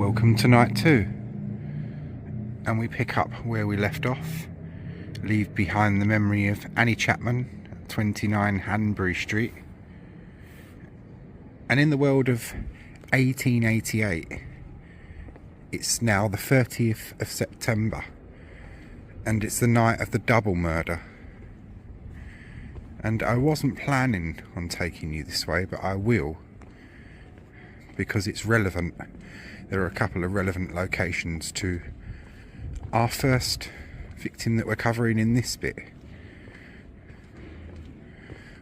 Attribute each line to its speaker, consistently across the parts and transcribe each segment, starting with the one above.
Speaker 1: Welcome to night 2, and we pick up where we left off, leave behind the memory of Annie Chapman at 29 Hanbury Street, and in the world of 1888, it's now the 30th of September, and it's the night of the double murder. And I wasn't planning on taking you this way, but I will, because it's relevant. There are a couple of relevant locations to our first victim that we're covering in this bit,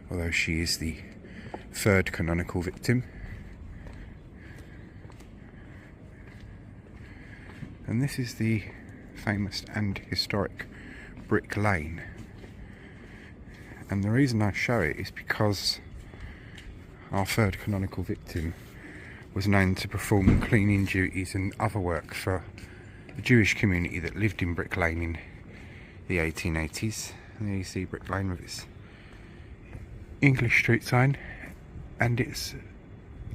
Speaker 1: although she is the third canonical victim. And this is the famous and historic Brick Lane, and the reason I show it is because our third canonical victim was known to perform cleaning duties and other work for the Jewish community that lived in Brick Lane in the 1880s. And there you see Brick Lane with its English street sign and its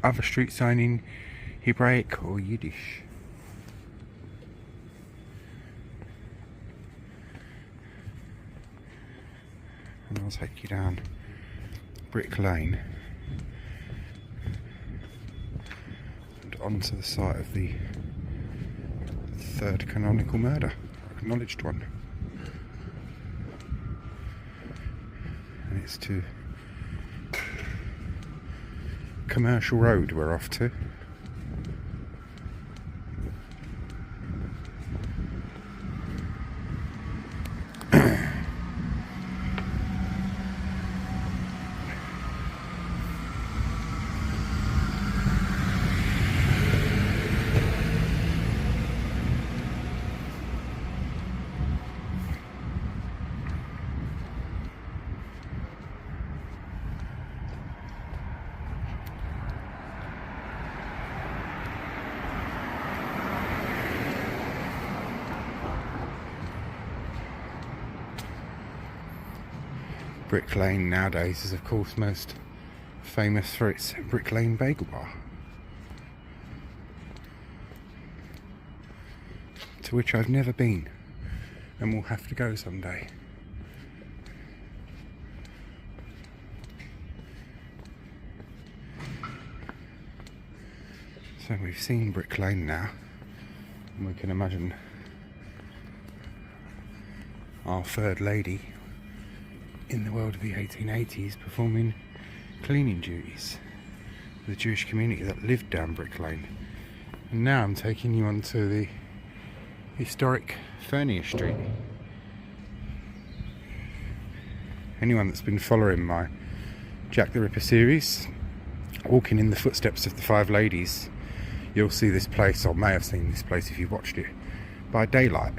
Speaker 1: other street sign in Hebraic or Yiddish. And I'll take you down Brick Lane and onto the site of the third canonical murder, acknowledged one. And it's to Commercial Road we're off to. Brick Lane nowadays is of course most famous for its Brick Lane Bagel Bar, to which I've never been and will have to go someday. So we've seen Brick Lane now, and we can imagine our third lady in the world of the 1880s performing cleaning duties for the Jewish community that lived down Brick Lane. And now I'm taking you onto the historic Fernier Street. Anyone that's been following my Jack the Ripper series, walking in the footsteps of the five ladies, you'll see this place, or may have seen this place if you watched it, by daylight.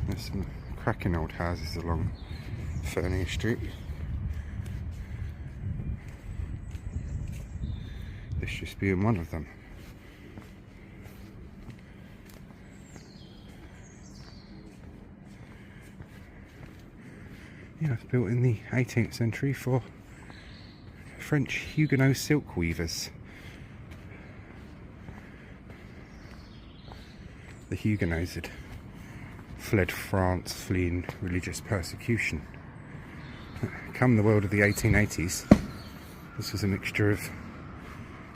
Speaker 1: There's some cracking old houses along Fernier Street. This just being one of them. Yeah, it's built in the 18th century for French Huguenot silk weavers. The Huguenots had fled France, fleeing religious persecution. Come the world of the 1880s, this was a mixture of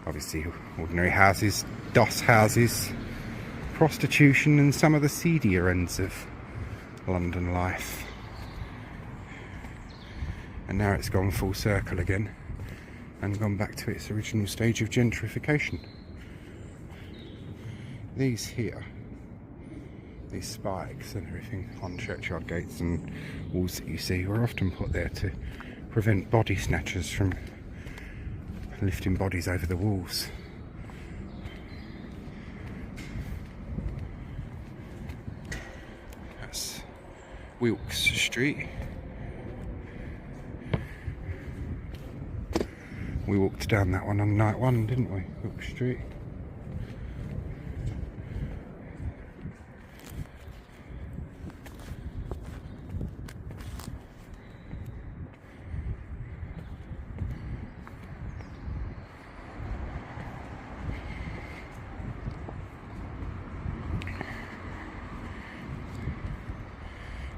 Speaker 1: obviously ordinary houses, doss houses, prostitution, and some of the seedier ends of London life. And now it's gone full circle again and gone back to its original stage of gentrification. These here, these spikes and everything on churchyard gates and walls that you see were often put there to prevent body snatchers from lifting bodies over the walls. That's Wilkes Street. We walked down that one on night one, didn't we? Brook Street.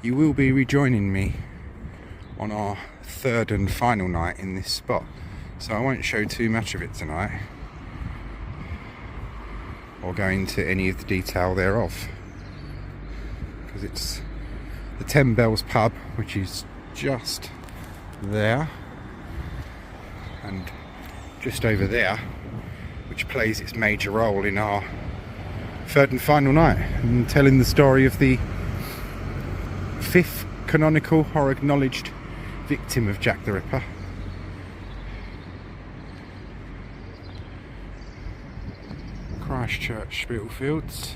Speaker 1: You will be rejoining me on our third and final night in this spot, so I won't show too much of it tonight or go into any of the detail thereof, because it's the 10 Bells pub, which is just there and just over there, which plays its major role in our third and final night and telling the story of the 5th canonical or acknowledged victim of Jack the Ripper. Christchurch, Spitalfields.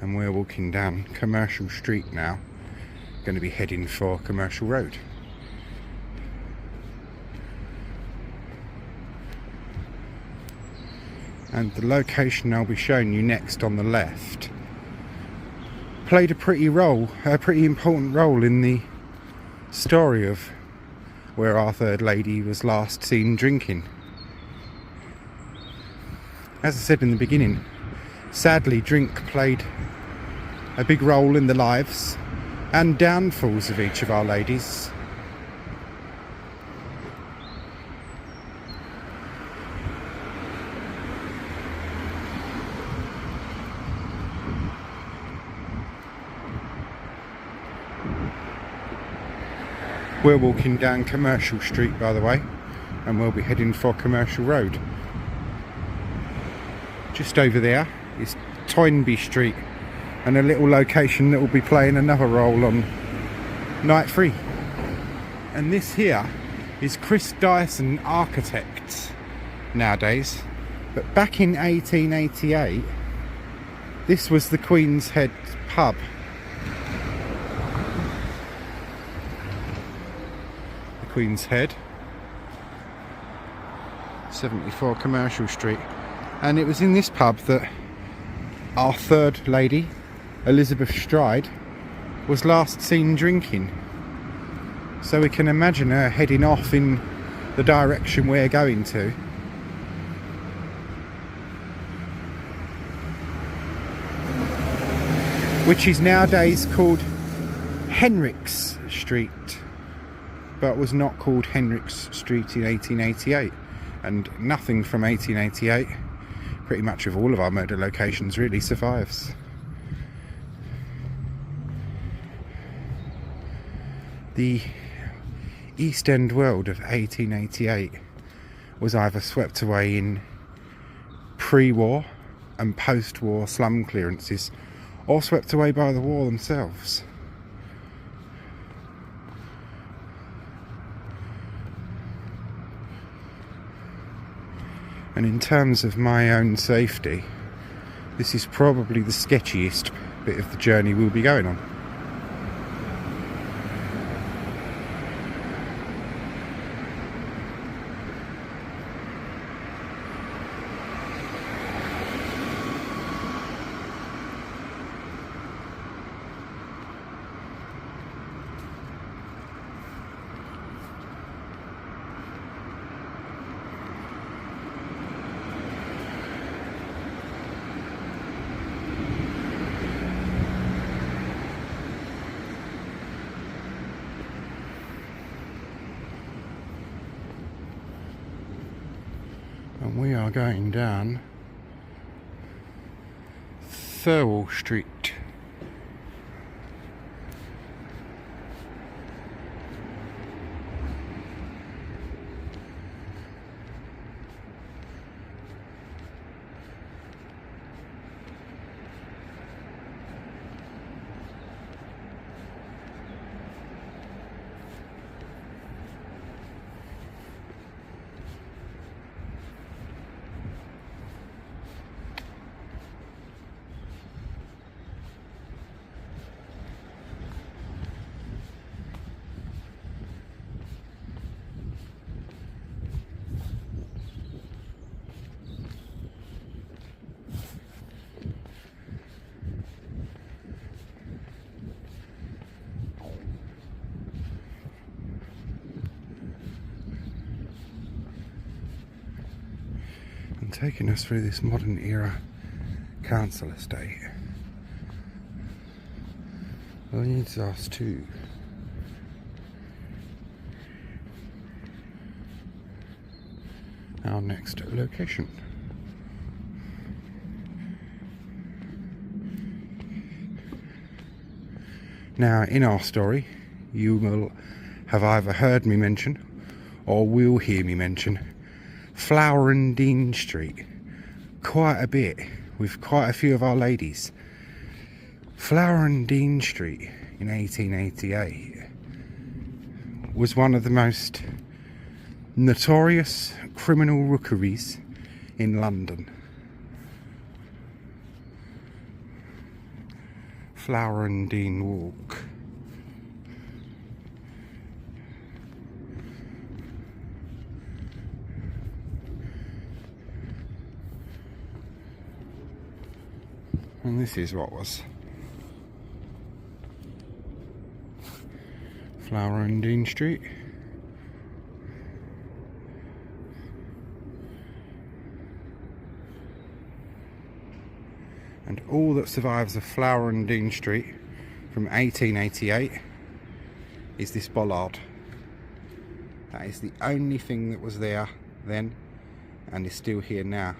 Speaker 1: And we're walking down Commercial Street now. Going to be heading for Commercial Road. And the location I'll be showing you next on the left played a pretty important role in the story of where our third lady was last seen drinking. As I said in the beginning, sadly drink played a big role in the lives and downfalls of each of our ladies. We're walking down Commercial Street, by the way, and we'll be heading for Commercial Road. Just over there is Toynbee Street, and a little location that will be playing another role on night 3. And this here is Chris Dyson Architects nowadays, but back in 1888 this was the Queen's Head pub. The Queen's Head, 74 Commercial Street, and it was in this pub that our third lady, Elizabeth Stride, was last seen drinking. So we can imagine her heading off in the direction we're going to. Which is nowadays called Henricks Street, but was not called Henricks Street in 1888. And nothing from 1888, pretty much of all of our murder locations, really survives. The East End world of 1888 was either swept away in pre-war and post-war slum clearances, or swept away by the war themselves. And in terms of my own safety, this is probably the sketchiest bit of the journey we'll be going on. And we are going down Thirlwall Street. and taking us through this modern era council estate leads us to our next location. Now, in our story, you will have either heard me mention or will hear me mention Flower and Dean Street quite a bit with quite a few of our ladies. Flower and Dean Street in 1888 was one of the most notorious criminal rookeries in London. Flower and Dean Walk. And this is what was Flower and Dean Street. And all that survives of Flower and Dean Street from 1888 is this bollard. That is the only thing that was there then and is still here now.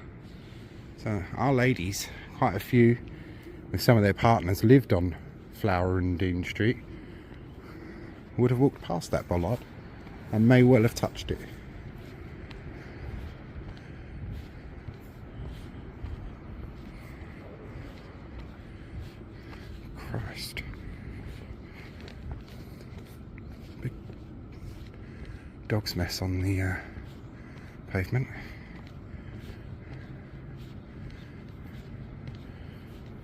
Speaker 1: So our ladies, quite a few with some of their partners, lived on Flower and Dean Street, would have walked past that bollard and may well have touched it. Christ. Big dog's mess on the pavement.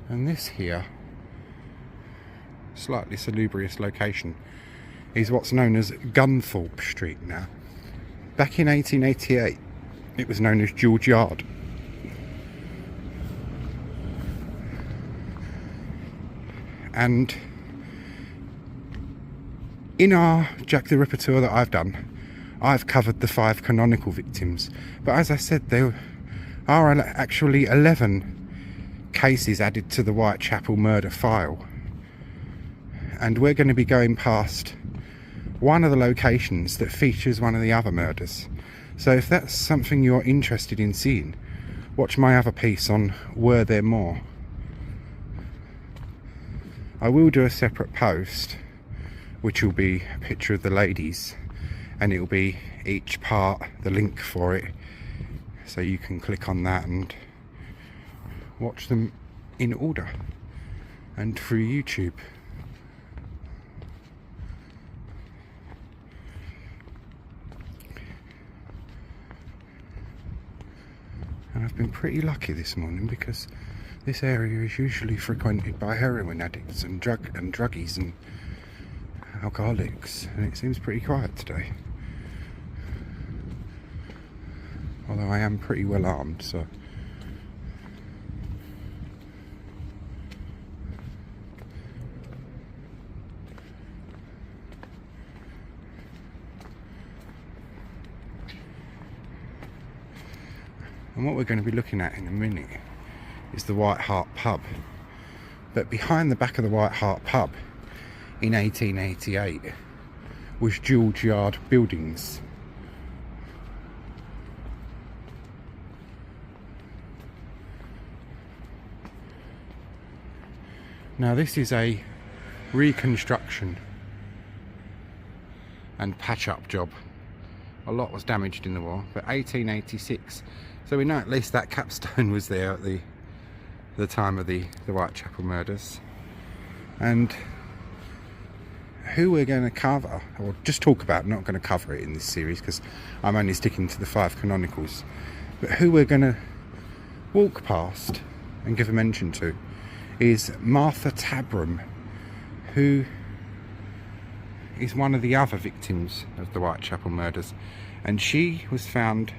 Speaker 1: And this here, slightly salubrious location, is what's known as Gunthorpe Street now. Back in 1888, it was known as George Yard. And in our Jack the Ripper tour that I've done, I've covered the 5 canonical victims. But as I said, there are actually 11 cases added to the Whitechapel murder file. And we're going to be going past one of the locations that features one of the other murders. So if that's something you're interested in seeing, watch my other piece on Were There More. I will do a separate post which will be a picture of the ladies, and it will be each part, the link for it, so you can click on that and watch them in order and through YouTube. And I've been pretty lucky this morning because this area is usually frequented by heroin addicts and druggies and alcoholics, and it seems pretty quiet today. Although I am pretty well armed, so and what we're going to be looking at in a minute is the White Hart pub. But behind the back of the White Hart pub in 1888 was George Yard buildings. Now this is a reconstruction and patch-up job. A lot was damaged in the war, but 1886. So we know at least that capstone was there at the time of the Whitechapel murders. And who we're going to cover, or just talk about, not going to cover it in this series because I'm only sticking to the 5 canonicals, but who we're going to walk past and give a mention to is Martha Tabram, who is one of the other victims of the Whitechapel murders, and she was found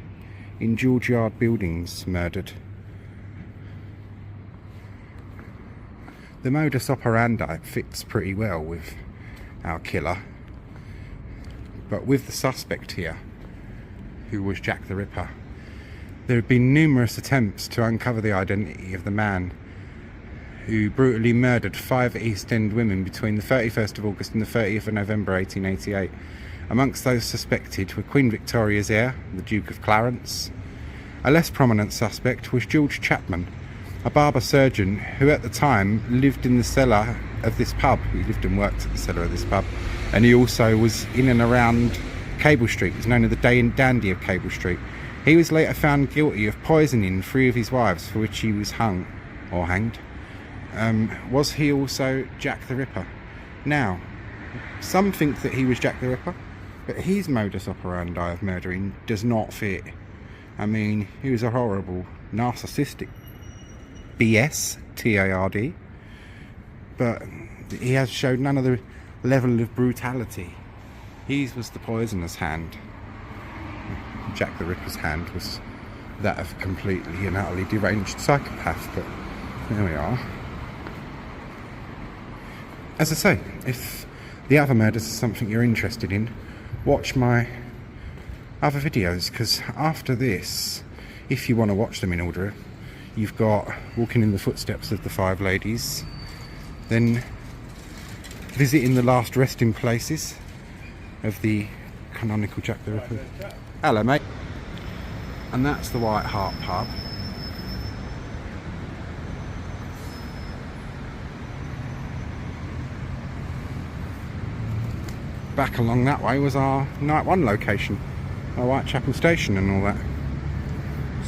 Speaker 1: in George Yard buildings murdered. The modus operandi fits pretty well with our killer, but with the suspect here, who was Jack the Ripper, There have been numerous attempts to uncover the identity of the man who brutally murdered 5 East End women between the 31st of August and the 30th of November 1888. Amongst those suspected were Queen Victoria's heir, the Duke of Clarence. A less prominent suspect was George Chapman, a barber surgeon who at the time lived in the cellar of this pub. He lived and worked at the cellar of this pub, and he also was in and around Cable Street. He's known as the dandy of Cable Street. He was later found guilty of poisoning 3 of his wives, for which he was hung, or hanged. Was he also Jack the Ripper? Now, some think that he was Jack the Ripper, but his modus operandi of murdering does not fit. I mean, he was a horrible, narcissistic BS, TARD, but he has showed none of the level of brutality. His was the poisoner's hand. Jack the Ripper's hand was that of a completely and utterly deranged psychopath, but there we are. As I say, if the other murders are something you're interested in, watch my other videos, because after this, if you want to watch them in order, you've got Walking in the Footsteps of the 5 Ladies, then Visiting the Last Resting Places of the canonical Jack the Ripper. Hello, mate. And that's the White Hart pub. Back along that way was our night 1 location, our Whitechapel station and all that.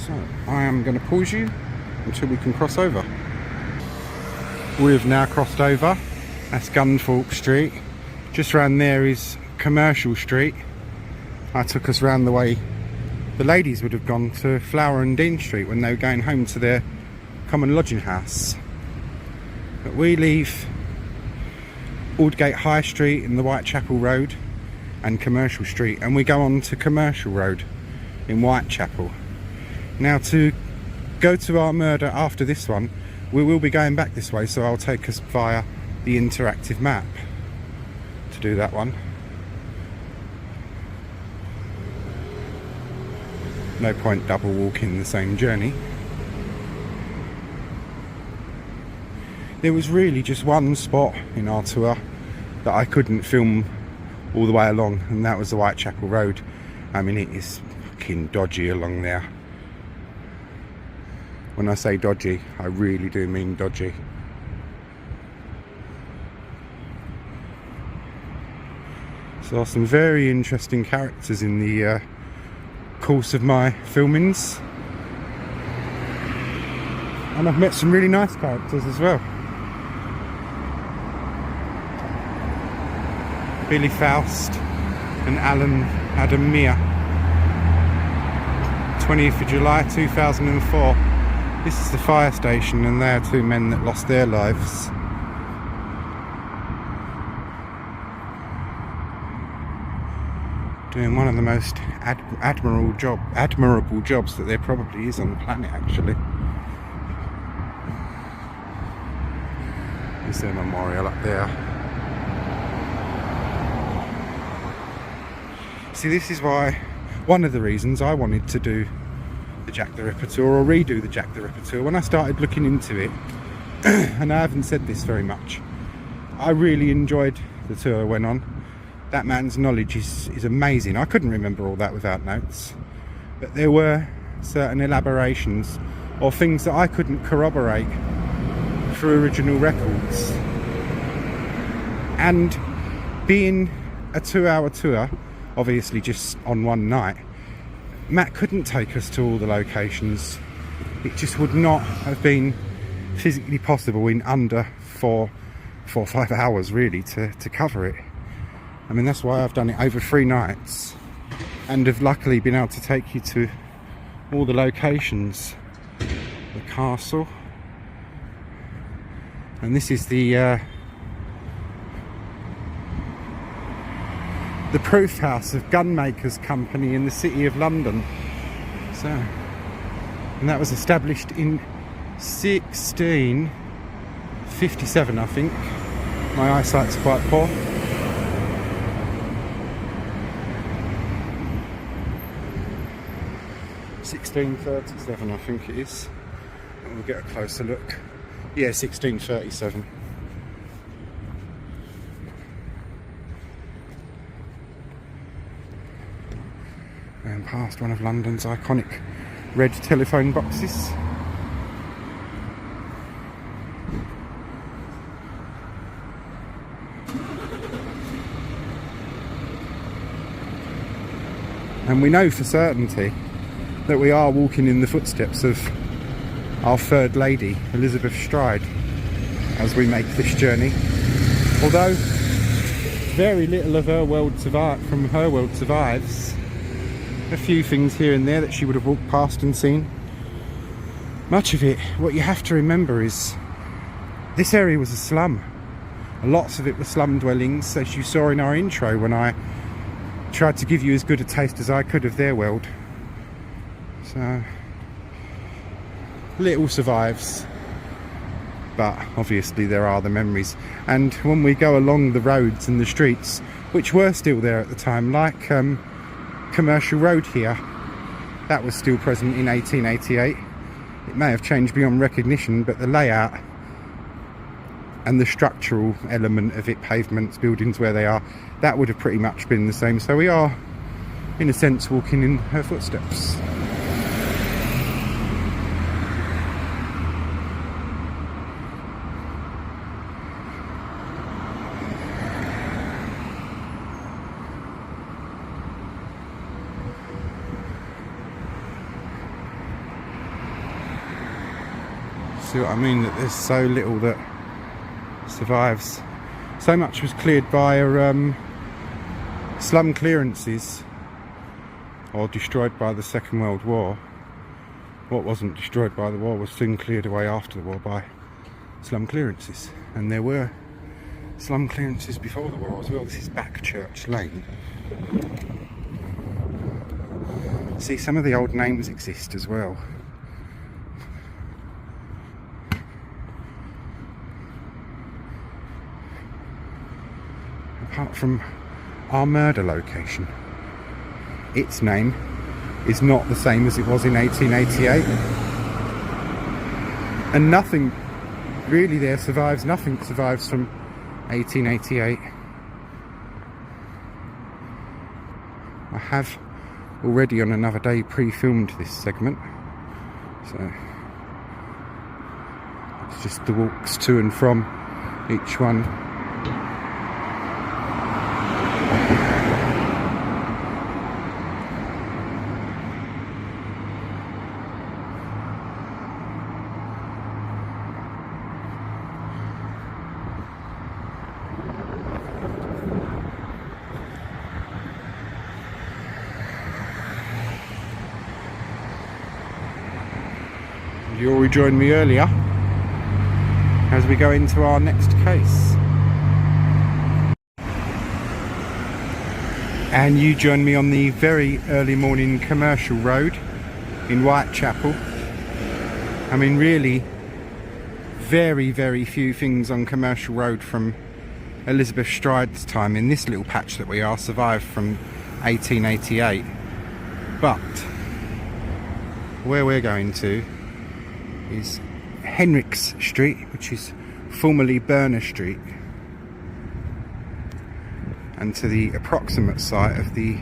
Speaker 1: So I am going to pause you until we can cross over. We've now crossed over. That's Goulston Street. Just round there is Commercial Street. I took us round the way the ladies would have gone to Flower and Dean Street when they were going home to their common lodging house. But we leave Aldgate High Street and the Whitechapel Road and Commercial Street, and we go on to Commercial Road in Whitechapel. Now, to go to our murder after this one, we will be going back this way, so I'll take us via the interactive map to do that one. No point double walking the same journey. There was really just one spot in our tour that I couldn't film all the way along, and that was the Whitechapel Road. I mean, it is fucking dodgy along there. When I say dodgy, I really do mean dodgy. Saw some very interesting characters in the course of my filmings, and I've met some really nice characters as well. Billy Faust and Alan Adamir. 20th of July 2004. This is the fire station, and they are 2 men that lost their lives. Doing one of the most admirable jobs that there probably is on the planet, actually. There's their memorial up there. See, this is why, one of the reasons I wanted to do the Jack the Ripper tour, or redo the Jack the Ripper tour, when I started looking into it, and I haven't said this very much, I really enjoyed the tour I went on. That man's knowledge is amazing. I couldn't remember all that without notes, but there were certain elaborations or things that I couldn't corroborate through original records. And being a 2-hour tour, obviously just on one night, Matt couldn't take us to all the locations. It just would not have been physically possible in under 4 or 5 hours really to cover it. I mean, that's why I've done it over 3 nights, and have luckily been able to take you to all the locations. The castle, and this is the proof house of Gunmakers Company in the City of London. So, and that was established in 1657, I think. My eyesight's quite poor. 1657. 1637, I think it is. And we'll get a closer look. Yeah, 1637. And past one of London's iconic red telephone boxes. And we know for certainty that we are walking in the footsteps of our third lady, Elizabeth Stride, as we make this journey. Although very little of her world survives. A few things here and there that she would have walked past and seen. Much of it, what you have to remember is this area was a slum. Lots of it were slum dwellings, as you saw in our intro when I tried to give you as good a taste as I could of their world. So little survives, but obviously there are the memories. And when we go along the roads and the streets, which were still there at the time, like Commercial Road here, that was still present in 1888. It may have changed beyond recognition, but the layout and the structural element of it, pavements, buildings where they are, that would have pretty much been the same. So we are, in a sense, walking in her footsteps. See what I mean? That there's so little that survives. So much was cleared by slum clearances, or destroyed by the Second World War. What wasn't destroyed by the war was soon cleared away after the war by slum clearances. And there were slum clearances before the war as well. This is Backchurch Lane. See, some of the old names exist as well. Apart from our murder location, its name is not the same as it was in 1888, and nothing really there survives. Nothing survives from 1888. I have already on another day pre-filmed this segment, so it's just the walks to and from each one. You all rejoined me earlier as we go into our next case, and you joined me on the very early morning Commercial Road in Whitechapel. I mean, really very, very few things on Commercial Road from Elizabeth Stride's time in this little patch that we are survived from 1888, but where we're going to is Henricks Street, which is formerly Burner Street, and to the approximate site of the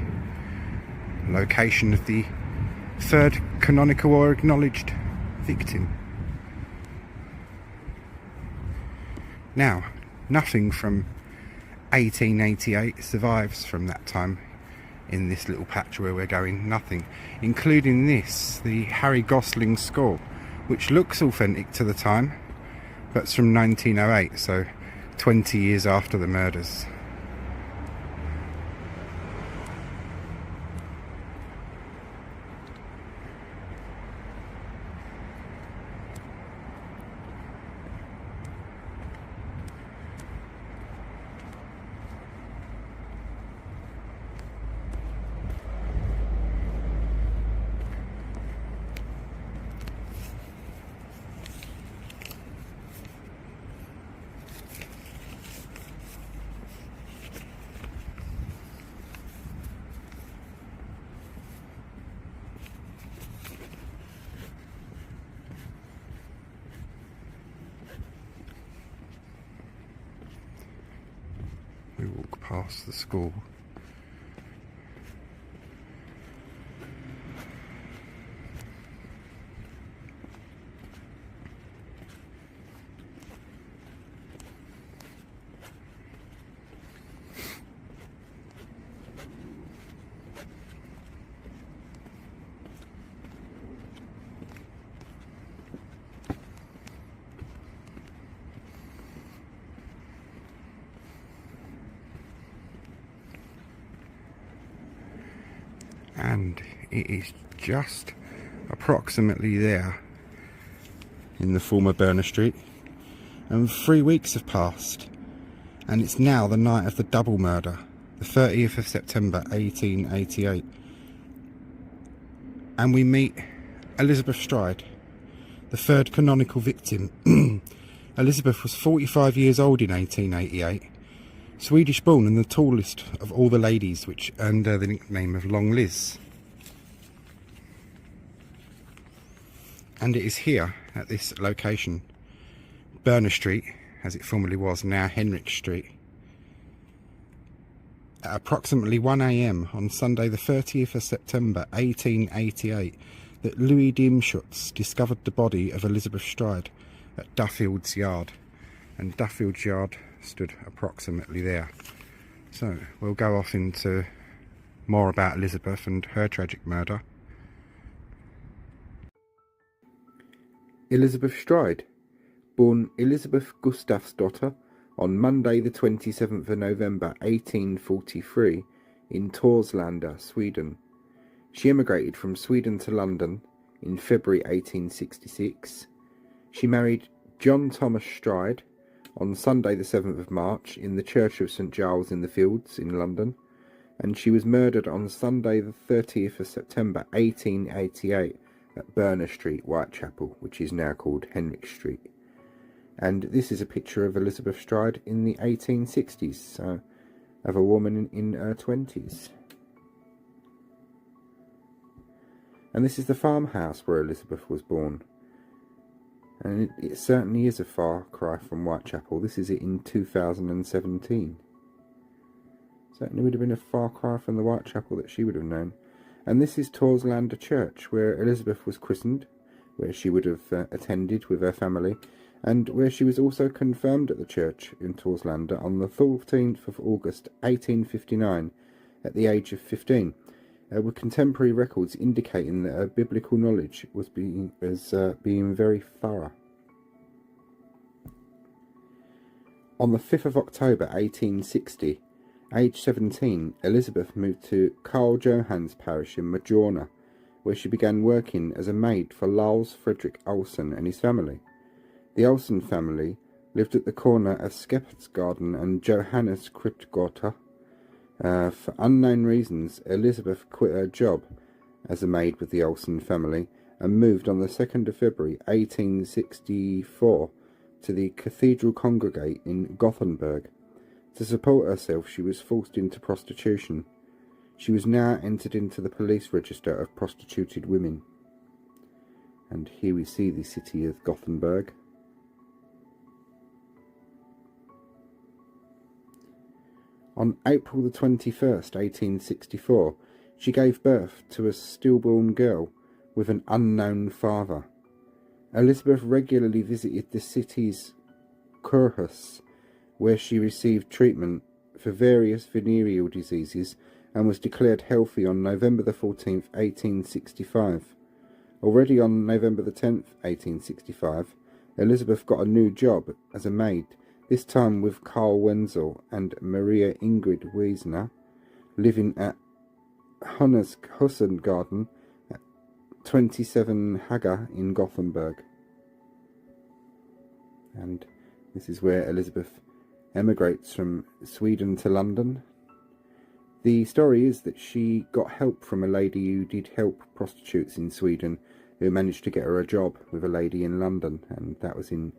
Speaker 1: location of the third canonical or acknowledged victim. Now, nothing from 1888 survives from that time in this little patch where we're going. Nothing, including this, the Harry Gosling score, which looks authentic to the time, but it's from 1908, so 20 years after the murders. we walk past the school. And it is just approximately there in the former Burner Street, and 3 weeks have passed, and it's now the night of the double murder, the 30th of September 1888, and we meet Elizabeth Stride, the third canonical victim. Elizabeth was 45 years old in 1888, Swedish born and the tallest of all the ladies, which earned her the nickname of Long Liz. And it is here, at this location, Burner Street, as it formerly was, now Henrik Street, at approximately 1 AM on Sunday the 30th of September 1888, that Louis Diemschutz discovered the body of Elizabeth Stride at Duffield's Yard, and Duffield's Yard stood approximately there. So we'll go off into more about Elizabeth and her tragic murder.
Speaker 2: Elizabeth Stride, born Elizabeth Gustafsdotter on Monday the 27th of November 1843 in Torslanda, Sweden. She emigrated from Sweden to London in February 1866. She married John Thomas Stride on Sunday the 7th of March in the Church of St Giles in the Fields in London, and she was murdered on Sunday the 30th of September 1888 at Burner Street, Whitechapel, which is now called Henrik Street. And this is a picture of Elizabeth Stride in the 1860s, of a woman in her 20s. And this is the farmhouse where Elizabeth was born. And it certainly is a far cry from Whitechapel. This is it in 2017. Certainly would have been a far cry from the Whitechapel that she would have known. And this is Torslanda Church, where Elizabeth was christened, where she would have attended with her family, and where she was also confirmed at the church in Torslanda on the 14th of August 1859 at the age of 15. With contemporary records indicating that her biblical knowledge was being very thorough. On the 5th of October 1860, aged 17, Elizabeth moved to Karl Johans parish in Majorna, where she began working as a maid for Lars Fredrik Olsen and his family. The Olsen family lived at the corner of Skepsgarden and Johannes Kryptgata. For unknown reasons, Elizabeth quit her job as a maid with the Olsen family and moved on the 2nd of February 1864 to the Cathedral Congregate in Gothenburg. To support herself, she was forced into prostitution. She was now entered into the police register of prostituted women. And here we see the city of Gothenburg. On April the 21st, 1864, she gave birth to a stillborn girl with an unknown father. Elizabeth regularly visited the city's Kurhus, where she received treatment for various venereal diseases and was declared healthy on November the 14th, 1865. Already on November the 10th, 1865, Elizabeth got a new job as a maid, this time with Carl Wenzel and Maria Ingrid Wiesner, living at Hussengarten at 27 Haga in Gothenburg. And this is where Elizabeth emigrates from Sweden to London. The story is that she got help from a lady who did help prostitutes in Sweden, who managed to get her a job with a lady in London, and that was in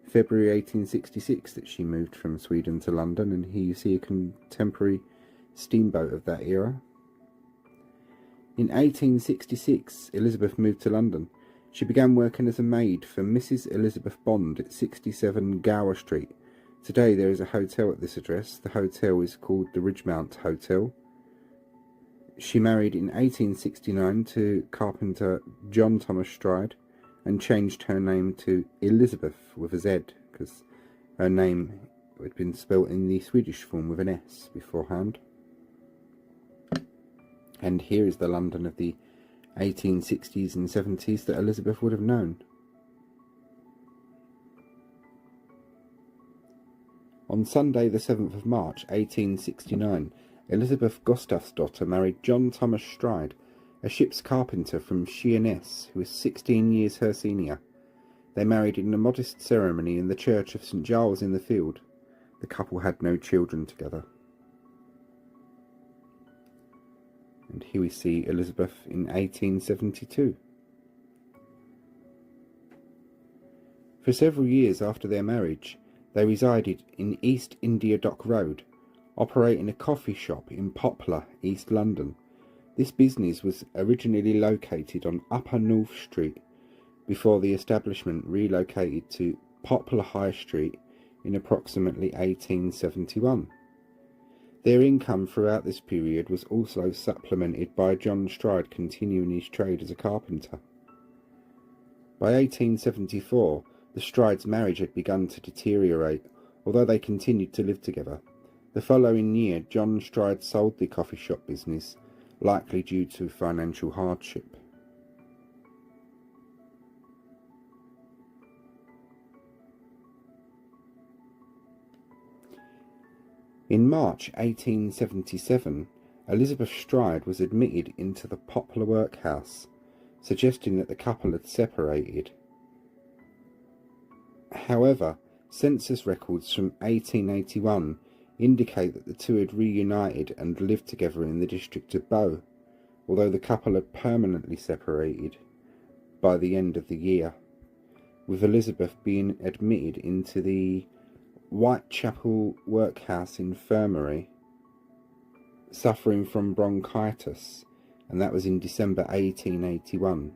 Speaker 2: February 1866 that she moved from Sweden to London, and here you see a contemporary steamboat of that era. In 1866, Elizabeth moved to London. She began working as a maid for Mrs. Elizabeth Bond at 67 Gower Street, Today there is a hotel at this address. The hotel is called the Ridgemount Hotel. She married in 1869 to carpenter John Thomas Stride and changed her name to Elizabeth with a Z, because her name had been spelt in the Swedish form with an S beforehand. And here is the London of the 1860s and 70s that Elizabeth would have known. On Sunday the 7th of March 1869, Elizabeth Gustafsdotter married John Thomas Stride, a ship's carpenter from Sheerness, who was 16 years her senior. They married in a modest ceremony in the church of St Giles in the Field. The couple had no children together. And here we see Elizabeth in 1872. For several years after their marriage, they resided in East India Dock Road, operating a coffee shop in Poplar, East London. This business was originally located on Upper North Street before the establishment relocated to Poplar High Street in approximately 1871. Their income throughout this period was also supplemented by John Stride continuing his trade as a carpenter. By 1874, the Strides' marriage had begun to deteriorate, although they continued to live together. The following year, John Stride sold the coffee shop business, likely due to financial hardship. In March 1877, Elizabeth Stride was admitted into the Poplar workhouse, suggesting that the couple had separated. However, census records from 1881 indicate that the two had reunited and lived together in the district of Bow, although the couple had permanently separated by the end of the year, with Elizabeth being admitted into the Whitechapel Workhouse Infirmary, suffering from bronchitis, and that was in December 1881.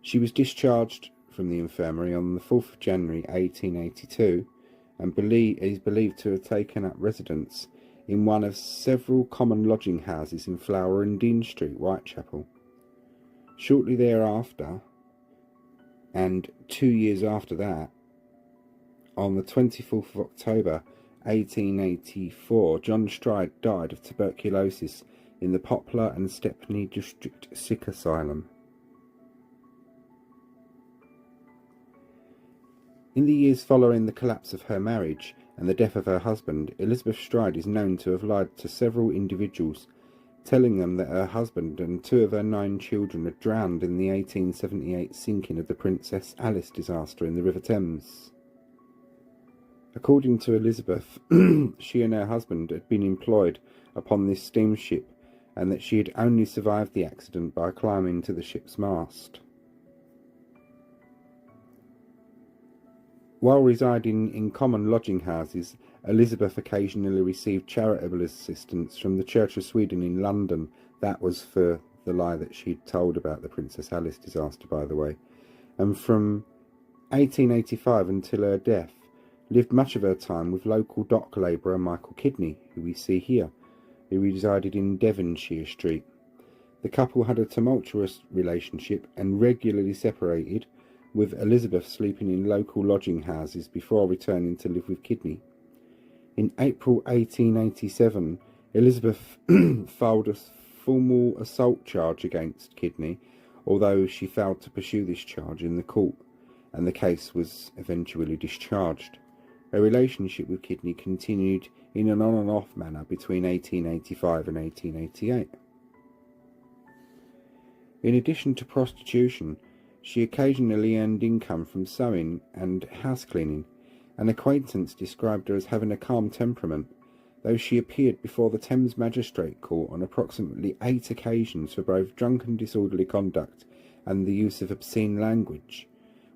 Speaker 2: She was discharged from the infirmary on the 4th of January 1882 and is believed to have taken up residence in one of several common lodging houses in Flower and Dean Street, Whitechapel. Shortly thereafter, and 2 years after that, on the 24th of October 1884, John Stride died of tuberculosis in the Poplar and Stepney District Sick Asylum. In the years following the collapse of her marriage and the death of her husband, Elizabeth Stride is known to have lied to several individuals, telling them that her husband and 2 of her 9 children had drowned in the 1878 sinking of the Princess Alice disaster in the River Thames. According to Elizabeth, she and her husband had been employed upon this steamship and that she had only survived the accident by climbing to the ship's mast. While residing in common lodging houses, Elizabeth occasionally received charitable assistance from the Church of Sweden in London. That was for the lie that she'd told about the Princess Alice disaster, by the way. And from 1885 until her death, lived much of her time with local dock labourer Michael Kidney, who we see here, who resided in Devonshire Street. The couple had a tumultuous relationship and regularly separated, with Elizabeth sleeping in local lodging houses before returning to live with Kidney. In April 1887, Elizabeth filed a formal assault charge against Kidney, although she failed to pursue this charge in the court, and the case was eventually discharged. Her relationship with Kidney continued in an on and off manner between 1885 and 1888. In addition to prostitution, she occasionally earned income from sewing and house cleaning. An acquaintance described her as having a calm temperament, though she appeared before the Thames Magistrate Court on approximately 8 occasions for both drunken disorderly conduct and the use of obscene language,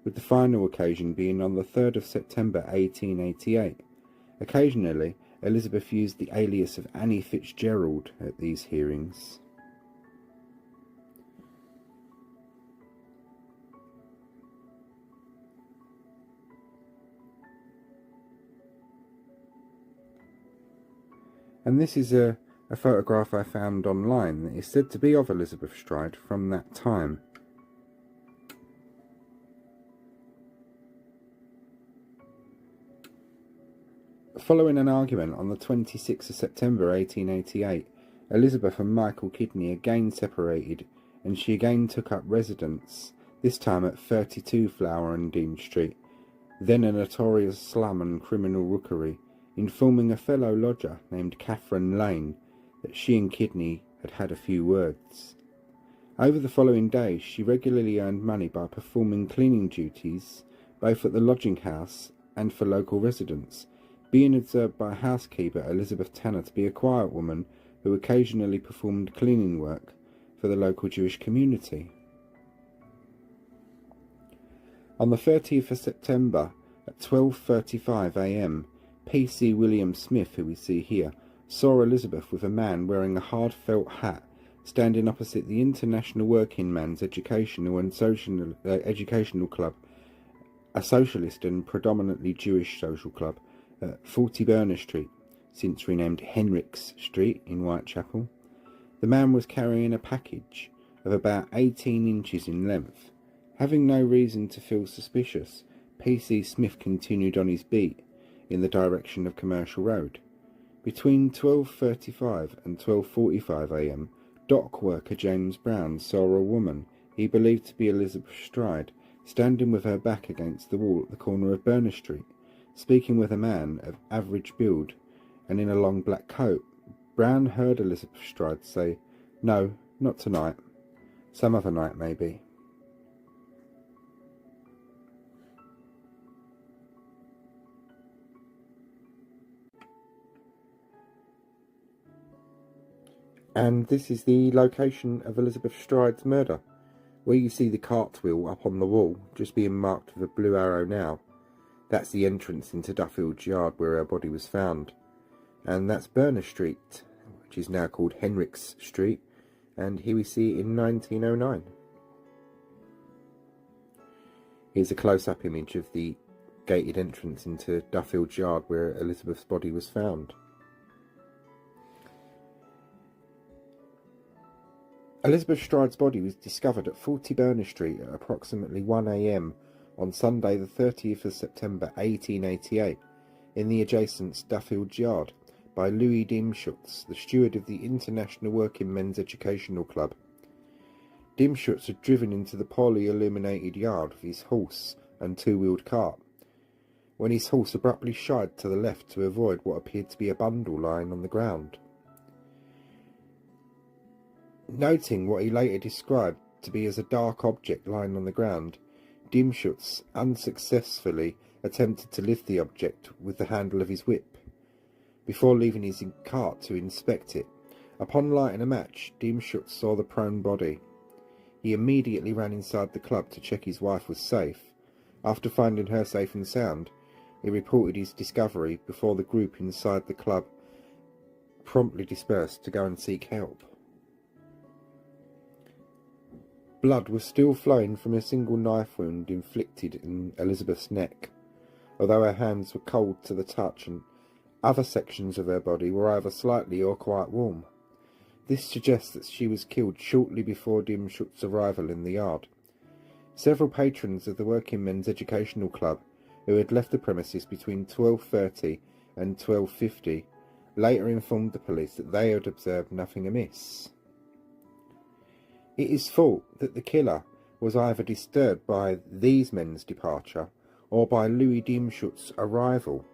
Speaker 2: with the final occasion being on the 3rd of September 1888. Occasionally, Elizabeth used the alias of Annie Fitzgerald at these hearings. And this is a photograph I found online that is said to be of Elizabeth Stride from that time. Following an argument on the 26th of September 1888, Elizabeth and Michael Kidney again separated, and she again took up residence, this time at 32 Flower and Dean Street, then a notorious slum and criminal rookery, informing a fellow lodger named Catherine Lane that she and Kidney had had a few words. Over the following days she regularly earned money by performing cleaning duties both at the lodging house and for local residents, being observed by housekeeper Elizabeth Tanner to be a quiet woman who occasionally performed cleaning work for the local Jewish community. On the 30th of September at 12:35 a.m, P.C. William Smith, who we see here, saw Elizabeth with a man wearing a hard felt hat standing opposite the International Working Man's Educational and Educational Club, a socialist and predominantly Jewish social club, at 40 Berners Street, since renamed Henricks Street in Whitechapel. The man was carrying a package of about 18 inches in length. Having no reason to feel suspicious, P.C. Smith continued on his beat in the direction of Commercial Road. Between 12:35 and 12:45 a.m, dock worker James Brown saw a woman he believed to be Elizabeth Stride standing with her back against the wall at the corner of Berners Street, speaking with a man of average build and in a long black coat. Brown heard Elizabeth Stride say, "No, not tonight. Some other night, maybe." And this is the location of Elizabeth Stride's murder, where you see the cartwheel up on the wall, just being marked with a blue arrow now. That's the entrance into Duffield Yard where her body was found. And that's Berners Street, which is now called Henricks Street, and here we see it in 1909. Here's a close-up image of the gated entrance into Duffield Yard where Elizabeth's body was found. Elizabeth Stride's body was discovered at 40 Berners Street at approximately 1 a.m. on Sunday the 30th of September 1888 in the adjacent Duffield Yard by Louis Dimschutz, the steward of the International Working Men's Educational Club. Dimschutz had driven into the poorly illuminated yard with his horse and two-wheeled cart, when his horse abruptly shied to the left to avoid what appeared to be a bundle lying on the ground. Noting what he later described to be as a dark object lying on the ground, Dimschutz unsuccessfully attempted to lift the object with the handle of his whip, before leaving his cart to inspect it. Upon lighting a match, Dimschutz saw the prone body. He immediately ran inside the club to check his wife was safe. After finding her safe and sound, he reported his discovery before the group inside the club promptly dispersed to go and seek help. Blood was still flowing from a single knife wound inflicted in Elizabeth's neck, although her hands were cold to the touch and other sections of her body were either slightly or quite warm. This suggests that she was killed shortly before Dimschutz's arrival in the yard. Several patrons of the Working Men's Educational Club, who had left the premises between 12:30 and 12:50, later informed the police that they had observed nothing amiss. It is thought that the killer was either disturbed by these men's departure or by Louis Dimschutz's arrival.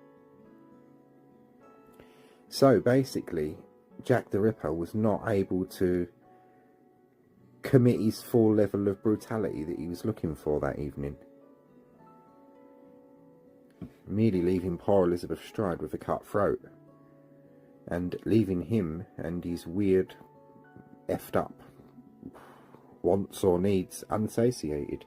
Speaker 2: So basically, Jack the Ripper was not able to commit his full level of brutality that he was looking for that evening, merely leaving poor Elizabeth Stride with a cut throat, and leaving him and his weird, effed up wants or needs unsatiated.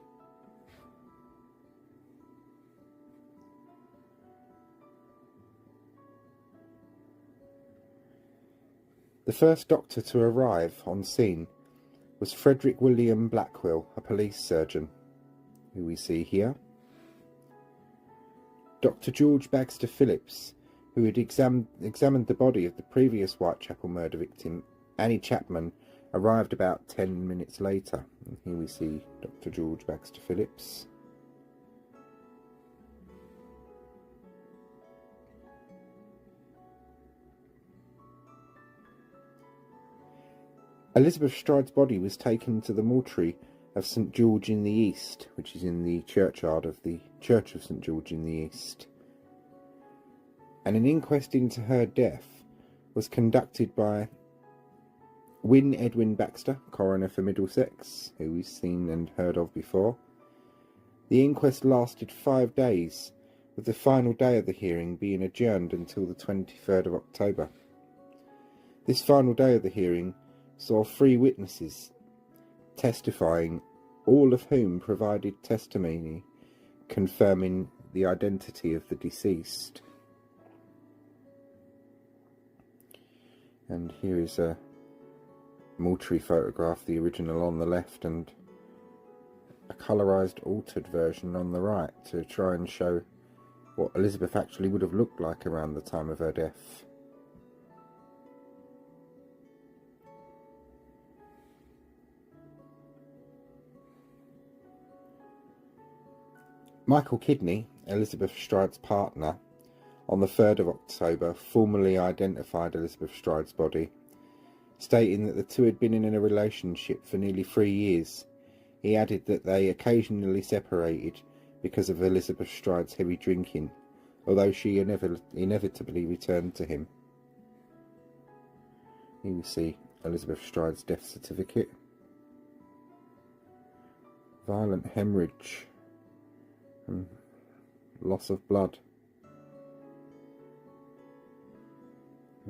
Speaker 2: The first doctor to arrive on scene was Frederick William Blackwell, a police surgeon, who we see here. Dr. George Bagster Phillips, who had examined the body of the previous Whitechapel murder victim, Annie Chapman, arrived about 10 minutes later. And here we see Dr. George Baxter Phillips. Elizabeth Stride's body was taken to the mortuary of St George in the East, which is in the churchyard of the Church of St George in the East. And an inquest into her death was conducted by Wyn Edwin Baxter, coroner for Middlesex, who we've seen and heard of before. The inquest lasted 5 days, with the final day of the hearing being adjourned until the 23rd of October. This final day of the hearing saw 3 witnesses testifying, all of whom provided testimony confirming the identity of the deceased. And here is a mortuary photograph, the original on the left and a colourised altered version on the right, to try and show what Elizabeth actually would have looked like around the time of her death. Michael Kidney, Elizabeth Stride's partner, on the 3rd of October formally identified Elizabeth Stride's body, stating that the two had been in a relationship for nearly 3 years. He added that they occasionally separated because of Elizabeth Stride's heavy drinking, although she inevitably returned to him. Here we see Elizabeth Stride's death certificate. Violent hemorrhage and loss of blood.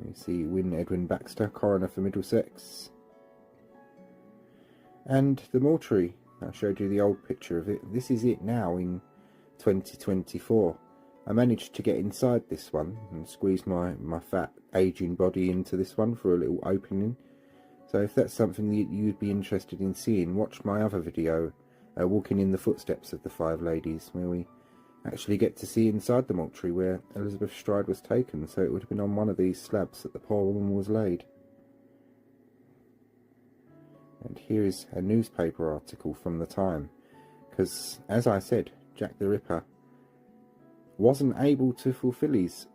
Speaker 2: You see Wyn Edwin Baxter, coroner for Middlesex. And the mortuary, I showed you the old picture of it. This is it now in 2024. I managed to get inside this one and squeeze my fat aging body into this one for a little opening. So if that's something that you'd be interested in seeing, watch my other video, Walking in the Footsteps of the Five Ladies, where we actually get to see inside the mortuary where Elizabeth Stride was taken, so it would have been on one of these slabs that the poor woman was laid. And here is a newspaper article from the time, because, as I said, Jack the Ripper wasn't able to fulfil his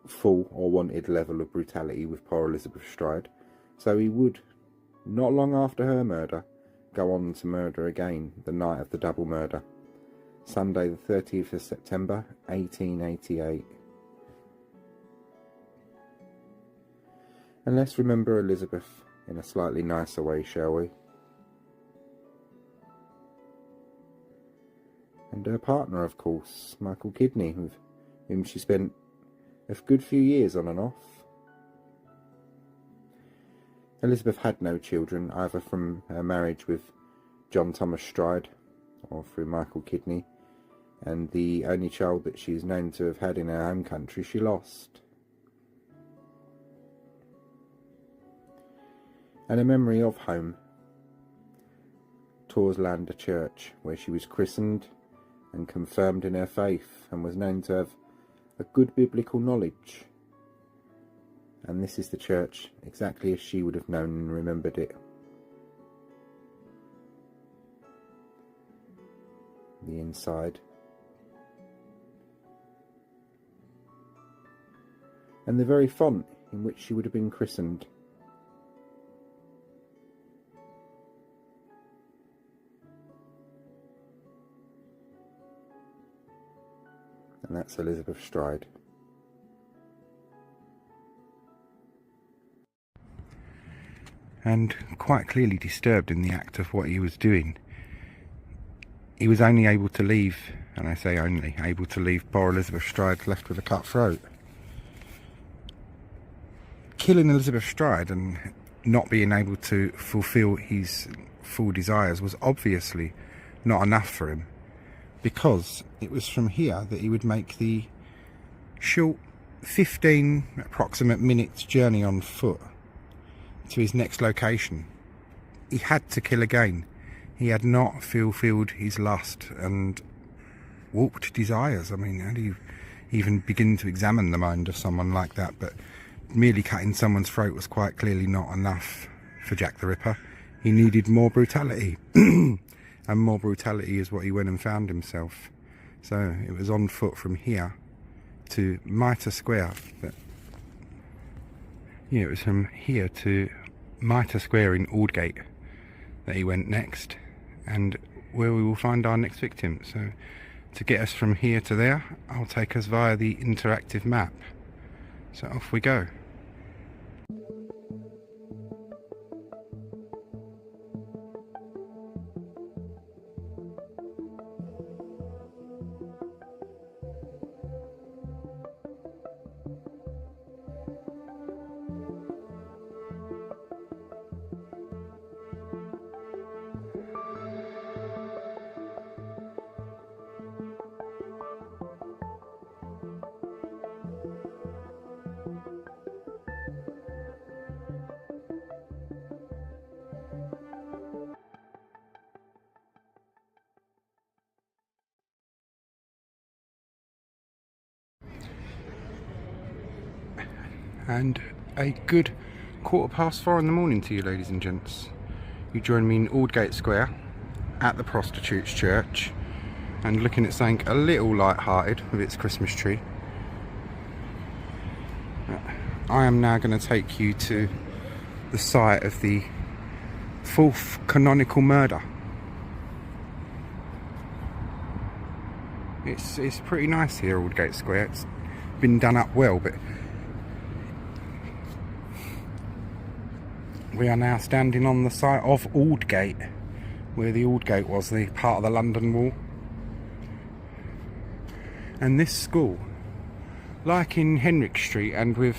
Speaker 2: full or wanted level of brutality with poor Elizabeth Stride, so he would, not long after her murder, go on to murder again the night of the double murder, Sunday the 30th of September 1888. And let's remember Elizabeth in a slightly nicer way, shall we? And her partner, of course, Michael Kidney, with whom she spent a good few years on and off. Elizabeth had no children, either from her marriage with John Thomas Stride or through Michael Kidney, and the only child that she's known to have had in her home country she lost. And a memory of home, Torslander Church, where she was christened and confirmed in her faith and was known to have a good biblical knowledge. And this is the church exactly as she would have known and remembered it. The inside. And the very font in which she would have been christened. And that's Elizabeth Stride.
Speaker 1: And quite clearly disturbed in the act of what he was doing. He was only able to leave, and I say only, able to leave poor Elizabeth Stride left with a cut throat. Killing Elizabeth Stride and not being able to fulfil his full desires was obviously not enough for him, because it was from here that he would make the short 15 approximate minutes journey on foot to his next location. He had to kill again. He had not fulfilled his lust and warped desires. I mean, even begin to examine the mind of someone like that, but merely cutting someone's throat was quite clearly not enough for Jack the Ripper. He needed more brutality, and more brutality is what he went and found himself. So it was on foot from here to Mitre Square. But yeah, it was from here to Mitre Square in Aldgate that he went next, and where we will find our next victim. So to get us from here to there, I'll take us via the interactive map. So off we go. And a good 4:15 in the morning to you, ladies and gents. You join me in Aldgate Square at the Prostitutes Church and looking at something a little light-hearted with its Christmas tree. I am now going to take you to the site of the 4th canonical murder. It's pretty nice here, Aldgate Square. It's been done up well, but we are now standing on the site of Aldgate, where the Aldgate was, the part of the London Wall. And this school, like in Henrik Street and with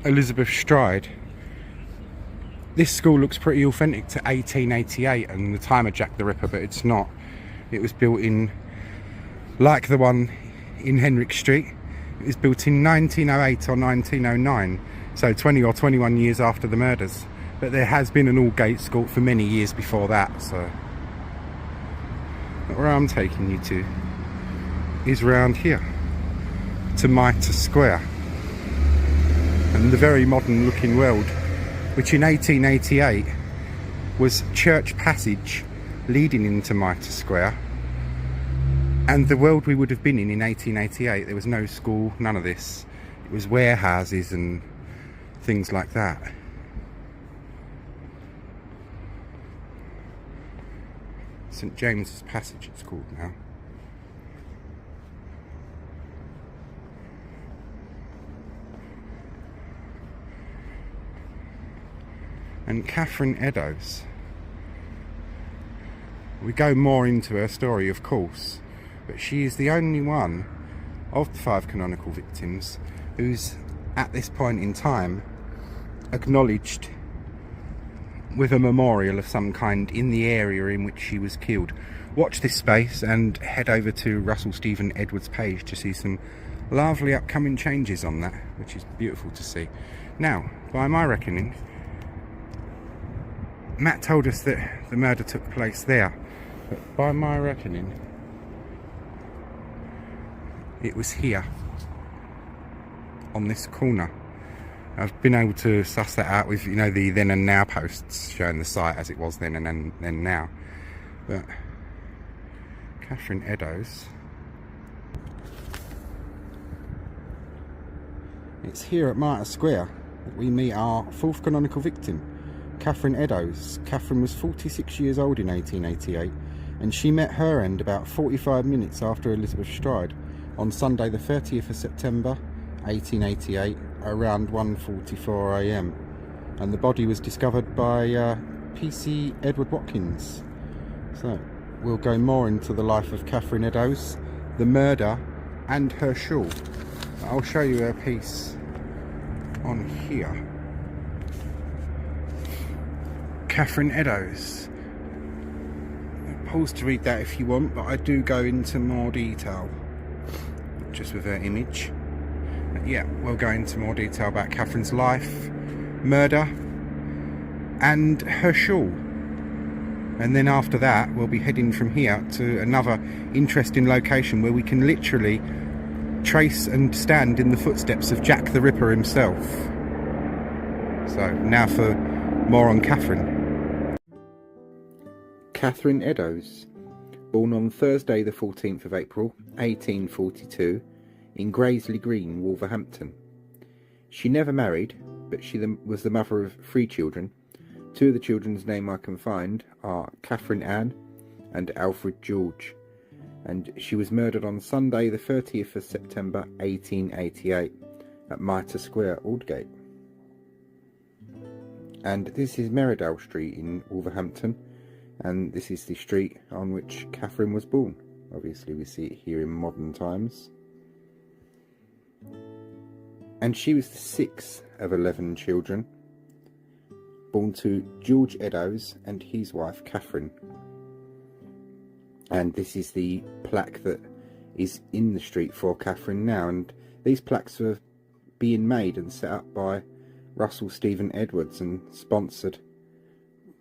Speaker 1: Elizabeth Stride, this school looks pretty authentic to 1888 and the time of Jack the Ripper, but it's not. It was built in, like the one in Henrik Street, it was built in 1908 or 1909, so 20 or 21 years after the murders. But there has been an Aldgate school for many years before that, so. But where I'm taking you to is round here, to Mitre Square, and the very modern looking world, which in 1888 was Church Passage leading into Mitre Square. And the world we would have been in 1888, there was no school, none of this. It was warehouses and things like that. St James's Passage it's called now. And Catherine Eddowes, we go more into her story of course, but she is the only one of the 5 canonical victims who's at this point in time acknowledged with a memorial of some kind in the area in which she was killed. Watch this space and head over to Russell Stephen Edwards' page to see some lovely upcoming changes on that, which is beautiful to see. Now, by my reckoning, Matt told us that the murder took place there, but by my reckoning, it was here, on this corner. I've been able to suss that out with, you know, the then and now posts showing the site as it was then and then now. But Catherine Eddowes, it's here at Mitre Square that we meet our 4th canonical victim, Catherine Eddowes. Catherine was 46 years old in 1888, and she met her end about 45 minutes after Elizabeth Stride on Sunday the 30th of September 1888 around 1:44 AM, and the body was discovered by PC Edward Watkins. So we'll go more into the life of Catherine Eddowes, the murder and her shawl. I'll show you her piece on here. Catherine Eddowes. Pause to read that if you want, but I do go into more detail just with her image. Yeah, we'll go into more detail about Catherine's life, murder and her shawl, and then after that we'll be heading from here to another interesting location where we can literally trace and stand in the footsteps of Jack the Ripper himself. So now for more on Catherine.
Speaker 2: Catherine Eddowes, born on Thursday the 14th of April 1842 in Graiseley Green, Wolverhampton. She never married, but she was the mother of 3 children. 2 of the children's name I can find are Catherine Anne and Alfred George, and she was murdered on Sunday the 30th of September 1888 at Mitre Square, Aldgate. And this is Merridale Street in Wolverhampton, and this is the street on which Catherine was born. Obviously we see it here in modern times. And she was the 6th of 11 children, born to George Eddowes and his wife Catherine. And this is the plaque that is in the street for Catherine now, and these plaques are being made and set up by Russell Stephen Edwards and sponsored,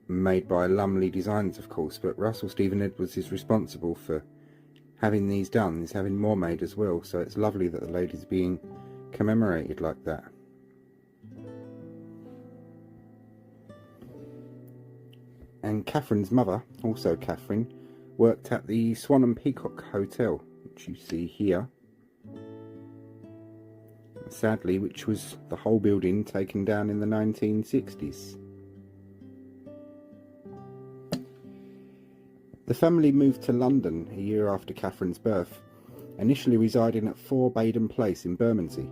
Speaker 2: made by Lumley Designs of course, but Russell Stephen Edwards is responsible for having these done. He's having more made as well, so it's lovely that the lady's being commemorated like that. And Catherine's mother, also Catherine, worked at the Swan and Peacock Hotel, which you see here. Sadly, which was the whole building taken down in the 1960s. The family moved to London a year after Catherine's birth, initially residing at 4 Baden Place in Bermondsey,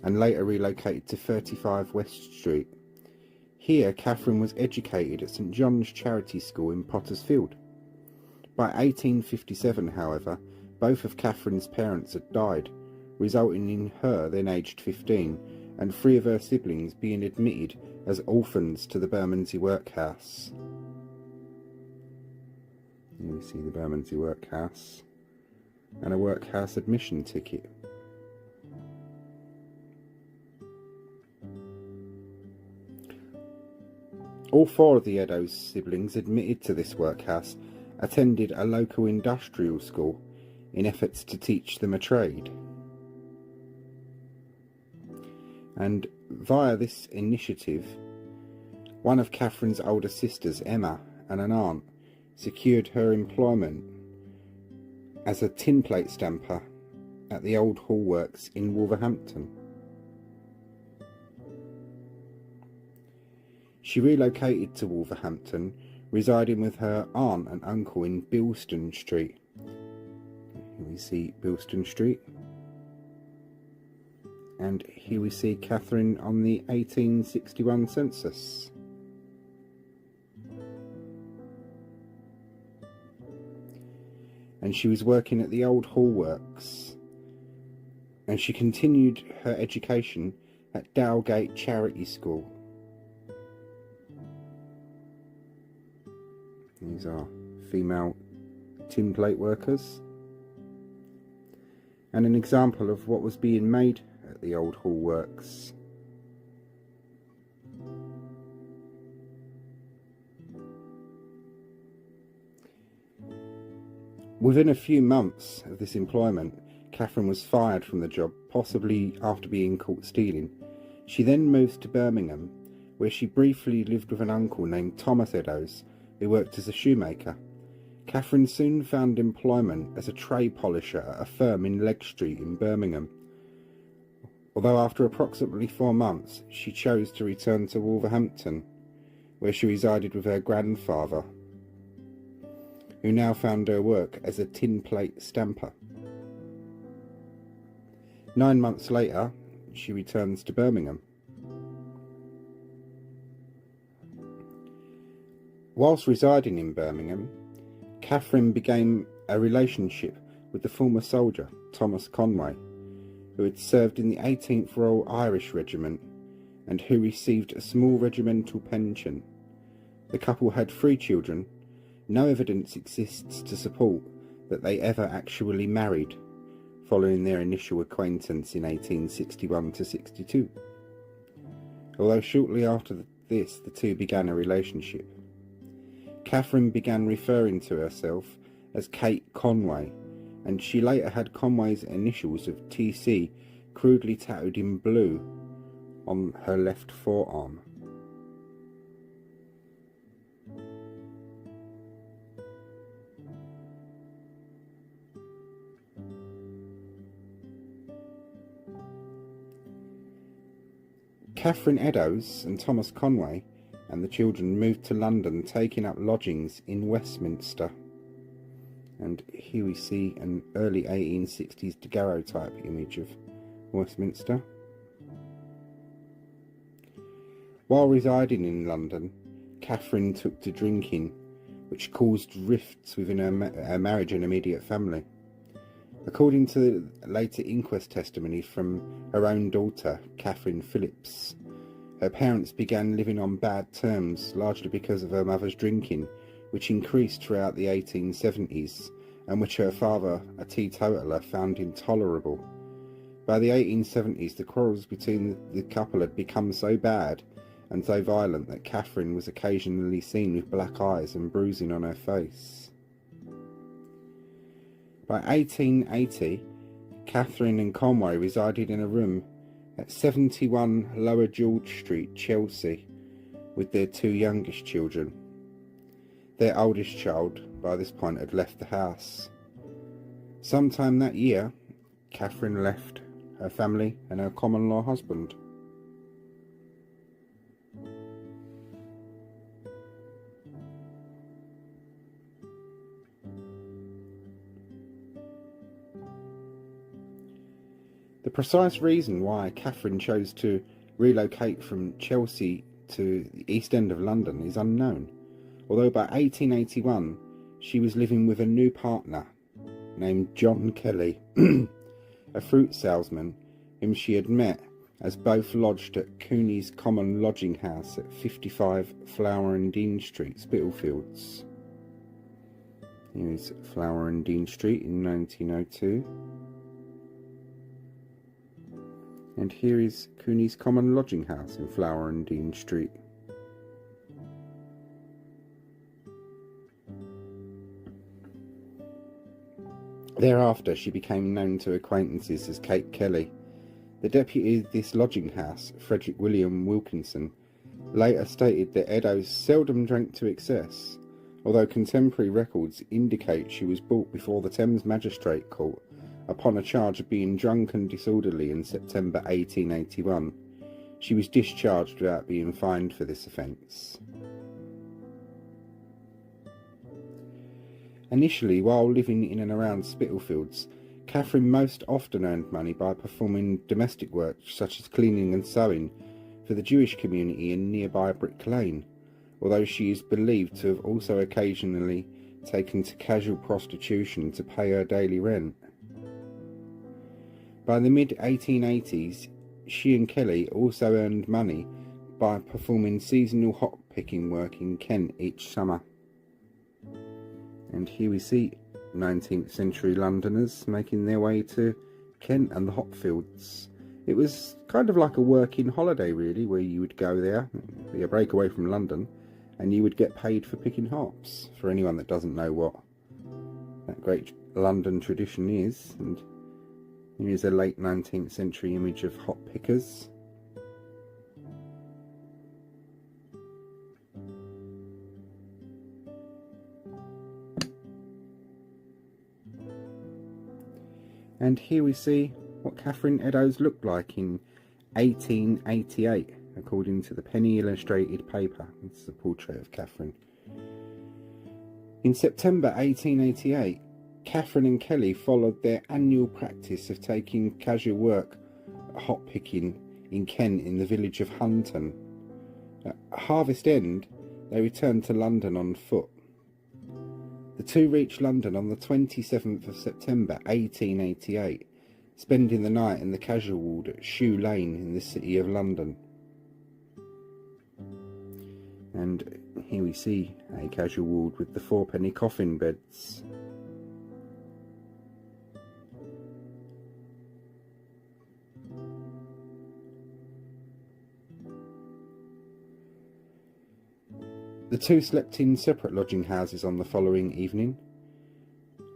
Speaker 2: and later relocated to 35 West Street. Here Catherine was educated at St John's Charity School in Potter's Field. By 1857, however, both of Catherine's parents had died, resulting in her, then aged 15, and 3 of her siblings being admitted as orphans to the Bermondsey Workhouse. Here we see the Bermondsey Workhouse, and a workhouse admission ticket. All 4 of the Eddowes siblings admitted to this workhouse attended a local industrial school in efforts to teach them a trade. And via this initiative, one of Catherine's older sisters, Emma, and an aunt secured her employment as a tin plate stamper at the Old Hall Works in Wolverhampton. She relocated to Wolverhampton, residing with her aunt and uncle in Goulston Street. Here we see Goulston Street. And here we see Catherine on the 1861 census. And she was working at the Old Hall Works. And she continued her education at Dowgate Charity School. These are female tin plate workers. And an example of what was being made at the Old Hall Works. Within a few months of this employment, Catherine was fired from the job, possibly after being caught stealing. She then moved to Birmingham, where she briefly lived with an uncle named Thomas Eddowes, who worked as a shoemaker. Catherine soon found employment as a tray polisher at a firm in Legg Street in Birmingham. Although after approximately 4 months, she chose to return to Wolverhampton, where she resided with her grandfather, who now found her work as a tin plate stamper. 9 months later, she returns to Birmingham. Whilst residing in Birmingham, Catherine began a relationship with the former soldier, Thomas Conway, who had served in the 18th Royal Irish Regiment and who received a small regimental pension. The couple had 3 children. No evidence exists to support that they ever actually married, following their initial acquaintance in 1861-62. Although shortly after this, the two began a relationship. Catherine began referring to herself as Kate Conway, and she later had Conway's initials of TC crudely tattooed in blue on her left forearm. Catherine Eddowes and Thomas Conway and the children moved to London, taking up lodgings in Westminster. And here we see an early 1860s daguerreotype image of Westminster. While residing in London, Catherine took to drinking, which caused rifts within her marriage and immediate family. According to later inquest testimony from her own daughter, Catherine Phillips, her parents began living on bad terms, largely because of her mother's drinking, which increased throughout the 1870s, and which her father, a teetotaler, found intolerable. By the 1870s, the quarrels between the couple had become so bad and so violent that Catherine was occasionally seen with black eyes and bruising on her face. By 1880, Catherine and Conway resided in a room at 71 Lower George Street, Chelsea, with their two youngest children. Their oldest child, by this point, had left the house. Sometime that year, Catherine left her family and her common-law husband. The precise reason why Catherine chose to relocate from Chelsea to the East End of London is unknown, although by 1881 she was living with a new partner named John Kelly, a fruit salesman whom she had met as both lodged at Cooney's Common Lodging House at 55 Flower and Dean Street, Spitalfields. Here is Flower and Dean Street in 1902. And here is Cooney's Common Lodging House in Flower and Dean Street. Thereafter, she became known to acquaintances as Kate Kelly. The deputy of this lodging house, Frederick William Wilkinson, later stated that Eddowes seldom drank to excess, although contemporary records indicate she was brought before the Thames Magistrate Court upon a charge of being drunk and disorderly in September 1881. She was discharged without being fined for this offence. Initially, while living in and around Spitalfields, Catherine most often earned money by performing domestic work such as cleaning and sewing for the Jewish community in nearby Brick Lane, although she is believed to have also occasionally taken to casual prostitution to pay her daily rent. By the mid-1880s, she and Kelly also earned money by performing seasonal hop-picking work in Kent each summer. And here we see 19th century Londoners making their way to Kent and the hop fields. It was kind of like a working holiday, really, where you would go there, be a break away from London, and you would get paid for picking hops. For anyone that doesn't know what that great London tradition is, and here is a late 19th century image of hop pickers. And here we see what Catherine Eddowes looked like in 1888, according to the penny illustrated paper. This is a portrait of Catherine. In September 1888, Catherine and Kelly followed their annual practice of taking casual work at hop picking in Kent in the village of Hunton. At Harvest End, they returned to London on foot. The two reached London on the 27th of September 1888, spending the night in the casual ward at Shoe Lane in the City of London. And here we see a casual ward with the fourpenny coffin beds. The two slept in separate lodging houses on the following evening,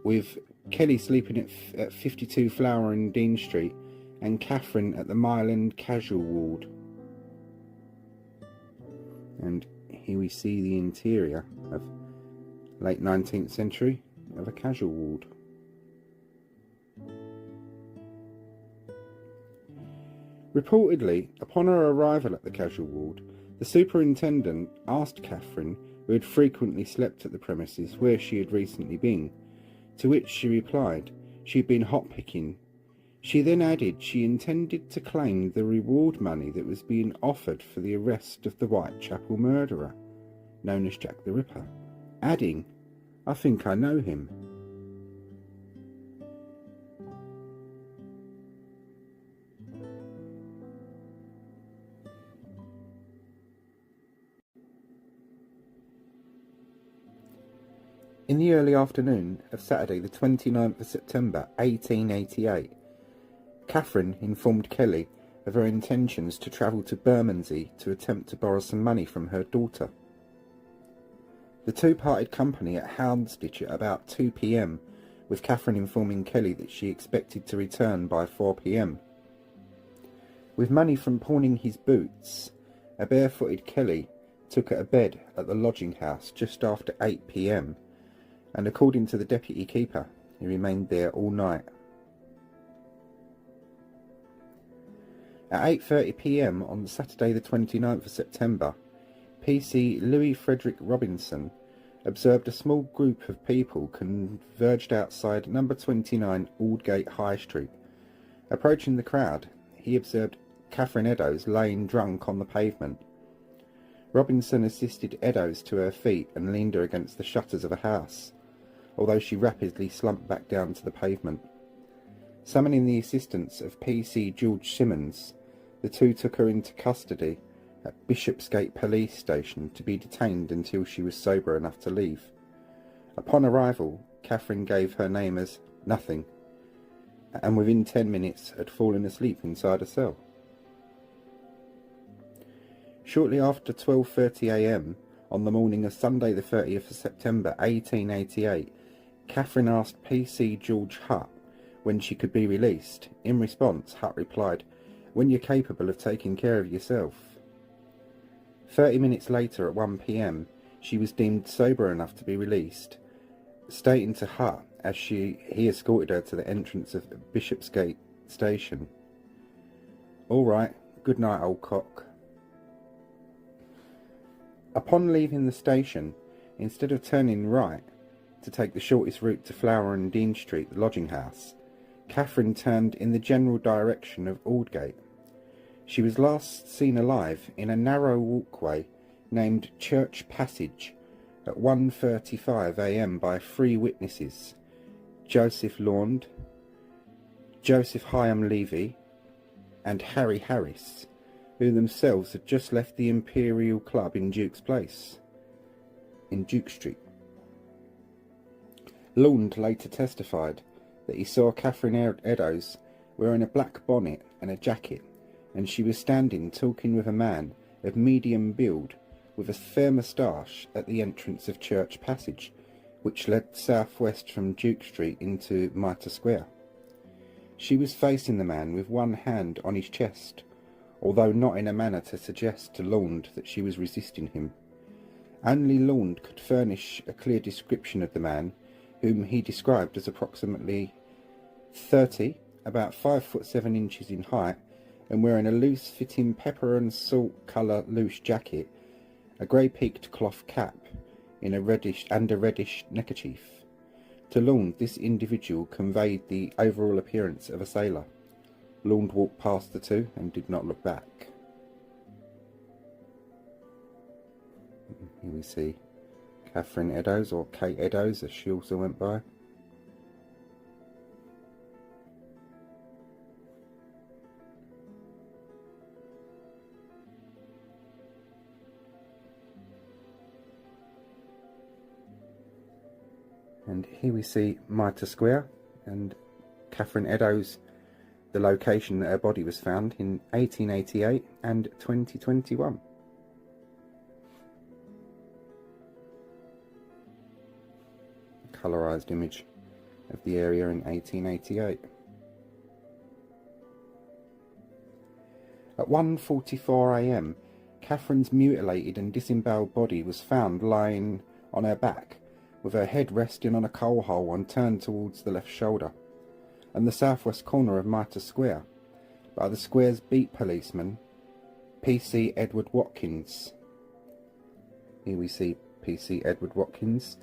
Speaker 2: with Kelly sleeping at 52 Flower and Dean Street, and Catherine at the Mile End Casual Ward. And here we see the interior of late 19th century of a casual ward. Reportedly, upon her arrival at the casual ward, the superintendent asked Catherine, who had frequently slept at the premises, where she had recently been, to which she replied she had been hot-picking. She then added she intended to claim the reward money that was being offered for the arrest of the Whitechapel murderer, known as Jack the Ripper, adding, "I think I know him." In the early afternoon of Saturday the 29th of September 1888, Catherine informed Kelly of her intentions to travel to Bermondsey to attempt to borrow some money from her daughter. The two parted company at Houndsditch at about 2 p.m, with Catherine informing Kelly that she expected to return by 4 p.m. With money from pawning his boots, a barefooted Kelly took a bed at the lodging house just after 8 p.m, and according to the deputy keeper, he remained there all night. At 8:30 p.m. on Saturday the 29th of September, PC Louis Frederick Robinson observed a small group of people converged outside number 29 Aldgate High Street. Approaching the crowd, he observed Catherine Eddowes laying drunk on the pavement. Robinson assisted Eddowes to her feet and leaned her against the shutters of a house, although she rapidly slumped back down to the pavement. Summoning the assistance of PC George Simmons, the two took her into custody at Bishopsgate Police Station to be detained until she was sober enough to leave. Upon arrival, Catherine gave her name as Nothing, and within 10 minutes had fallen asleep inside a cell. Shortly after 12:30 a.m, on the morning of Sunday the 30th of September 1888, Catherine asked PC George Hutt when she could be released. In response, Hutt replied, "When you're capable of taking care of yourself." 30 minutes later, at 1 p.m, she was deemed sober enough to be released, stating to Hutt as he escorted her to the entrance of Bishopsgate Station, "All right, good night, old cock." Upon leaving the station, instead of turning right to take the shortest route to Flower and Dean Street, the lodging house, Catherine turned in the general direction of Aldgate. She was last seen alive in a narrow walkway named Church Passage at 1:35 a.m. by 3 witnesses: Joseph Laund, Joseph Hyam Levy, and Harry Harris, who themselves had just left the Imperial Club in Duke Street. Laund later testified that he saw Catherine Eddowes wearing a black bonnet and a jacket, and she was standing talking with a man of medium build with a fair moustache at the entrance of Church Passage, which led southwest from Duke Street into Mitre Square. She was facing the man with one hand on his chest, although not in a manner to suggest to Laund that she was resisting him. Only Laund could furnish a clear description of the man, whom he described as approximately 30, about 5'7" in height, and wearing a loose-fitting pepper and salt colour loose jacket, a grey peaked cloth cap, in a reddish neckerchief. To Laund, this individual conveyed the overall appearance of a sailor. Laund walked past the two and did not look back. Here we see Catherine Eddowes, or Kate Eddowes as she also went by. And here we see Mitre Square and Catherine Eddowes, the location that her body was found in 1888 and 2021. Colourised image of the area in 1888. At 1:44 a.m, Catherine's mutilated and disemboweled body was found lying on her back, with her head resting on a coal hole and turned towards the left shoulder, and the southwest corner of Mitre Square, by the square's beat policeman, P.C. Edward Watkins. Here we see P.C. Edward Watkins.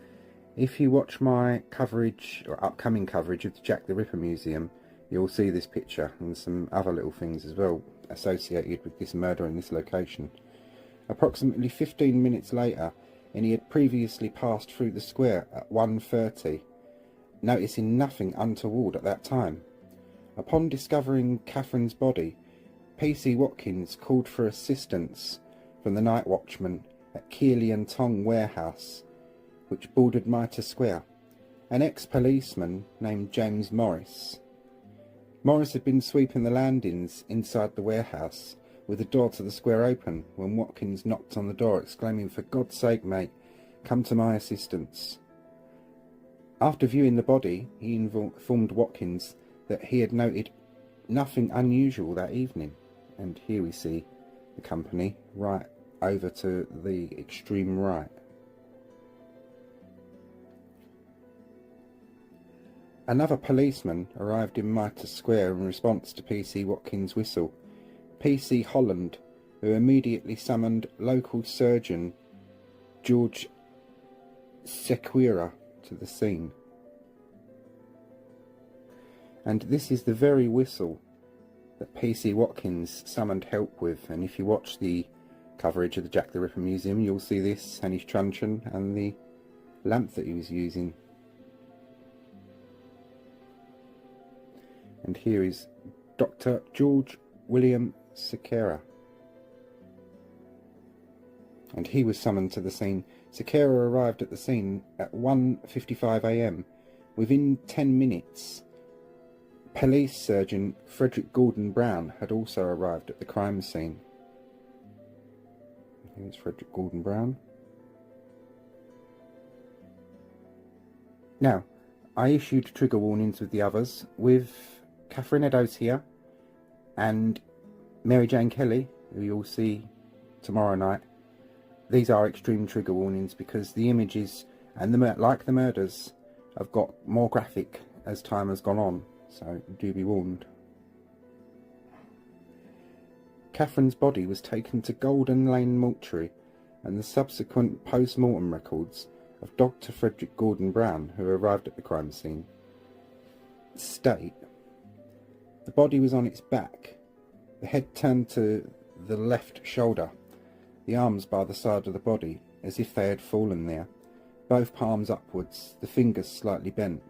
Speaker 2: If you watch my coverage, or upcoming coverage, of the Jack the Ripper Museum, you'll see this picture and some other little things as well associated with this murder in this location. Approximately 15 minutes later, and he had previously passed through the square at 1:30, noticing nothing untoward at that time. Upon discovering Catherine's body, P.C. Watkins called for assistance from the night watchman at Keeley and Tong Warehouse, which bordered Mitre Square, an ex-policeman named James Morris. Morris had been sweeping the landings inside the warehouse with the door to the square open when Watkins knocked on the door, exclaiming, "For God's sake, mate, come to my assistance." After viewing the body, he informed Watkins that he had noted nothing unusual that evening. And here we see the company right over to the extreme right. Another policeman arrived in Mitre Square in response to P.C. Watkins' whistle, P.C. Holland, who immediately summoned local surgeon George Sequeira to the scene. And this is the very whistle that P.C. Watkins summoned help with, and if you watch the coverage of the Jack the Ripper Museum, you'll see this and his truncheon and the lamp that he was using. And here is Dr. George William Sequeira. And he was summoned to the scene. Sequeira arrived at the scene at 1:55 a.m. Within 10 minutes, police surgeon Frederick Gordon Brown had also arrived at the crime scene. Here's Frederick Gordon Brown. Now, I issued trigger warnings with the others, with Catherine Eddowes here, and Mary Jane Kelly, who you'll see tomorrow night. These are extreme trigger warnings because the images, and like the murders, have got more graphic as time has gone on, so do be warned. Catherine's body was taken to Golden Lane Mortuary, and the subsequent post-mortem records of Dr. Frederick Gordon Brown, who arrived at the crime scene, state the body was on its back, the head turned to the left shoulder, the arms by the side of the body, as if they had fallen there, both palms upwards, the fingers slightly bent.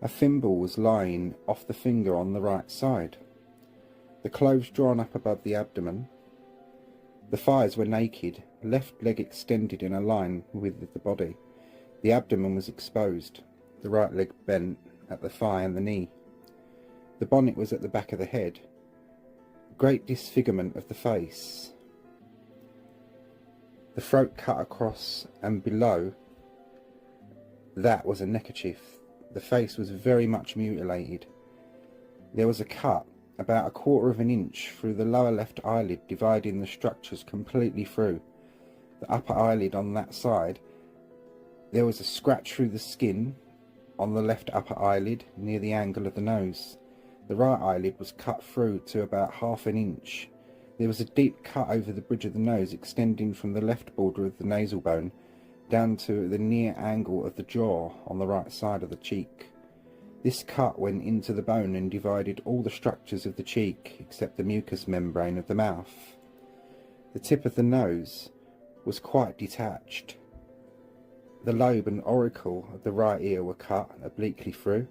Speaker 2: A thimble was lying off the finger on the right side. The clothes drawn up above the abdomen. The thighs were naked, left leg extended in a line with the body. The abdomen was exposed, the right leg bent at the thigh and the knee. The bonnet was at the back of the head. Great disfigurement of the face. The throat cut across and below. That was a neckerchief. The face was very much mutilated. There was a cut about 1/4 of an inch through the lower left eyelid, dividing the structures completely through. The upper eyelid on that side. There was a scratch through the skin on the left upper eyelid near the angle of the nose. The right eyelid was cut through to about 1/2 an inch. There was a deep cut over the bridge of the nose, extending from the left border of the nasal bone down to the near angle of the jaw on the right side of the cheek. This cut went into the bone and divided all the structures of the cheek except the mucous membrane of the mouth. The tip of the nose was quite detached. The lobe and auricle of the right ear were cut obliquely through.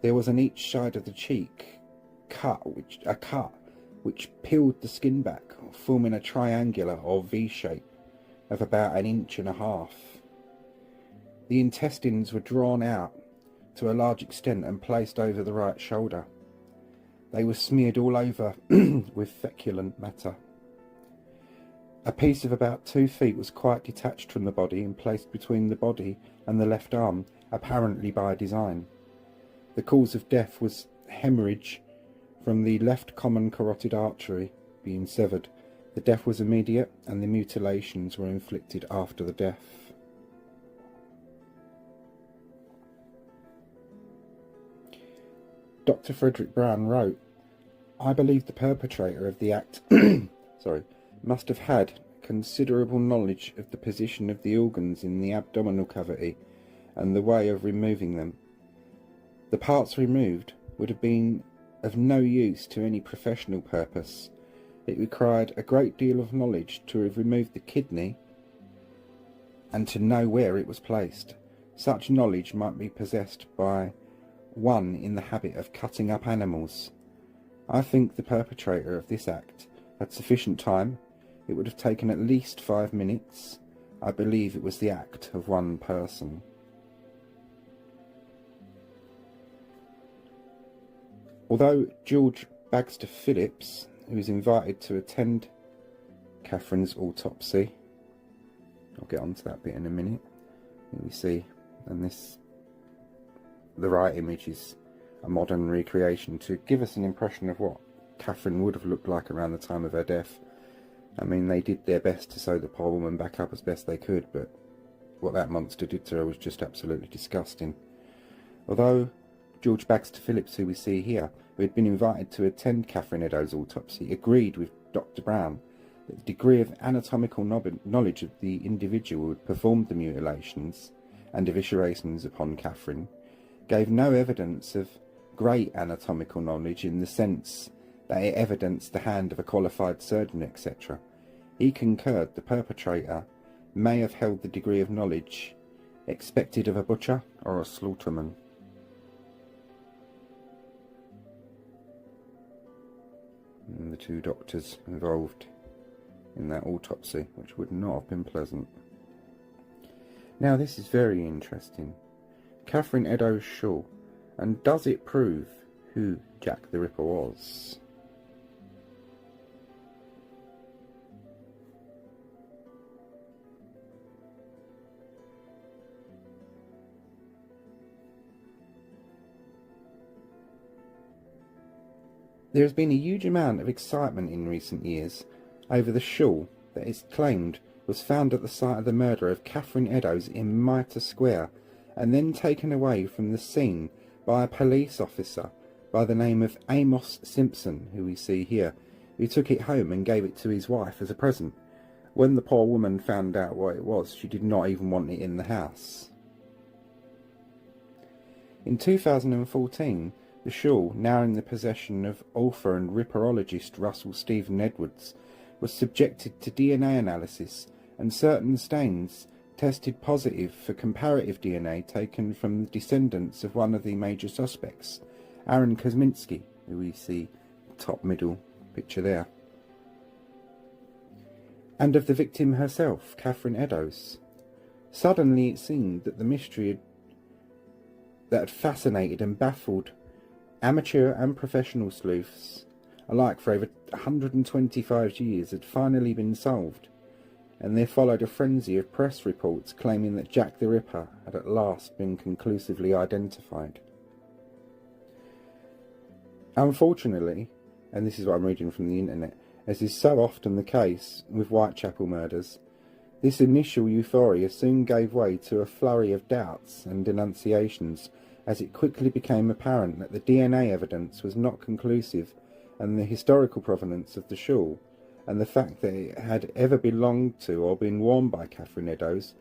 Speaker 2: There was on each side of the cheek a cut which peeled the skin back, forming a triangular or V shape of about 1.5 inches. The intestines were drawn out to a large extent and placed over the right shoulder. They were smeared all over with feculent matter. A piece of about 2 feet was quite detached from the body and placed between the body and the left arm, apparently by design. The cause of death was hemorrhage from the left common carotid artery being severed. The death was immediate and the mutilations were inflicted after the death. Dr. Frederick Brown wrote, "I believe the perpetrator of the act must have had considerable knowledge of the position of the organs in the abdominal cavity and the way of removing them. The parts removed would have been of no use to any professional purpose. It required a great deal of knowledge to have removed the kidney and to know where it was placed. Such knowledge might be possessed by one in the habit of cutting up animals. I think the perpetrator of this act had sufficient time. It would have taken at least 5 minutes. I believe it was the act of one person." Although George Bagster Phillips, who was invited to attend Catherine's autopsy, I'll get onto that bit in a minute. Here we see, and the right image is a modern recreation to give us an impression of what Catherine would have looked like around the time of her death. I mean, they did their best to sew the poor woman back up as best they could, but what that monster did to her was just absolutely disgusting. Although George Bagster Phillips, who we see here, who had been invited to attend Catherine Eddowes' autopsy, agreed with Dr. Brown that the degree of anatomical knowledge of the individual who had performed the mutilations and eviscerations upon Catherine gave no evidence of great anatomical knowledge in the sense that it evidenced the hand of a qualified surgeon, etc. He concurred the perpetrator may have held the degree of knowledge expected of a butcher or a slaughterman. And the two doctors involved in that autopsy, which would not have been pleasant. Now this is very interesting. Catherine Eddowes Shaw, and does it prove who Jack the Ripper was? There has been a huge amount of excitement in recent years over the shawl that is claimed was found at the site of the murder of Catherine Eddowes in Mitre Square and then taken away from the scene by a police officer by the name of Amos Simpson, who we see here, who took it home and gave it to his wife as a present. When the poor woman found out what it was, she did not even want it in the house. In 2014, the shawl, now in the possession of author and ripperologist Russell Stephen Edwards, was subjected to DNA analysis, and certain stains tested positive for comparative DNA taken from the descendants of one of the major suspects, Aaron Kosminski, who we see top middle picture there, and of the victim herself, Catherine Eddowes. Suddenly it seemed that the mystery that had fascinated and baffled amateur and professional sleuths alike for over 125 years had finally been solved, and there followed a frenzy of press reports claiming that Jack the Ripper had at last been conclusively identified. Unfortunately, and this is what I'm reading from the internet, as is so often the case with Whitechapel murders, this initial euphoria soon gave way to a flurry of doubts and denunciations, as it quickly became apparent that the DNA evidence was not conclusive, and the historical provenance of the shawl, and the fact that it had ever belonged to or been worn by Catherine Eddowes,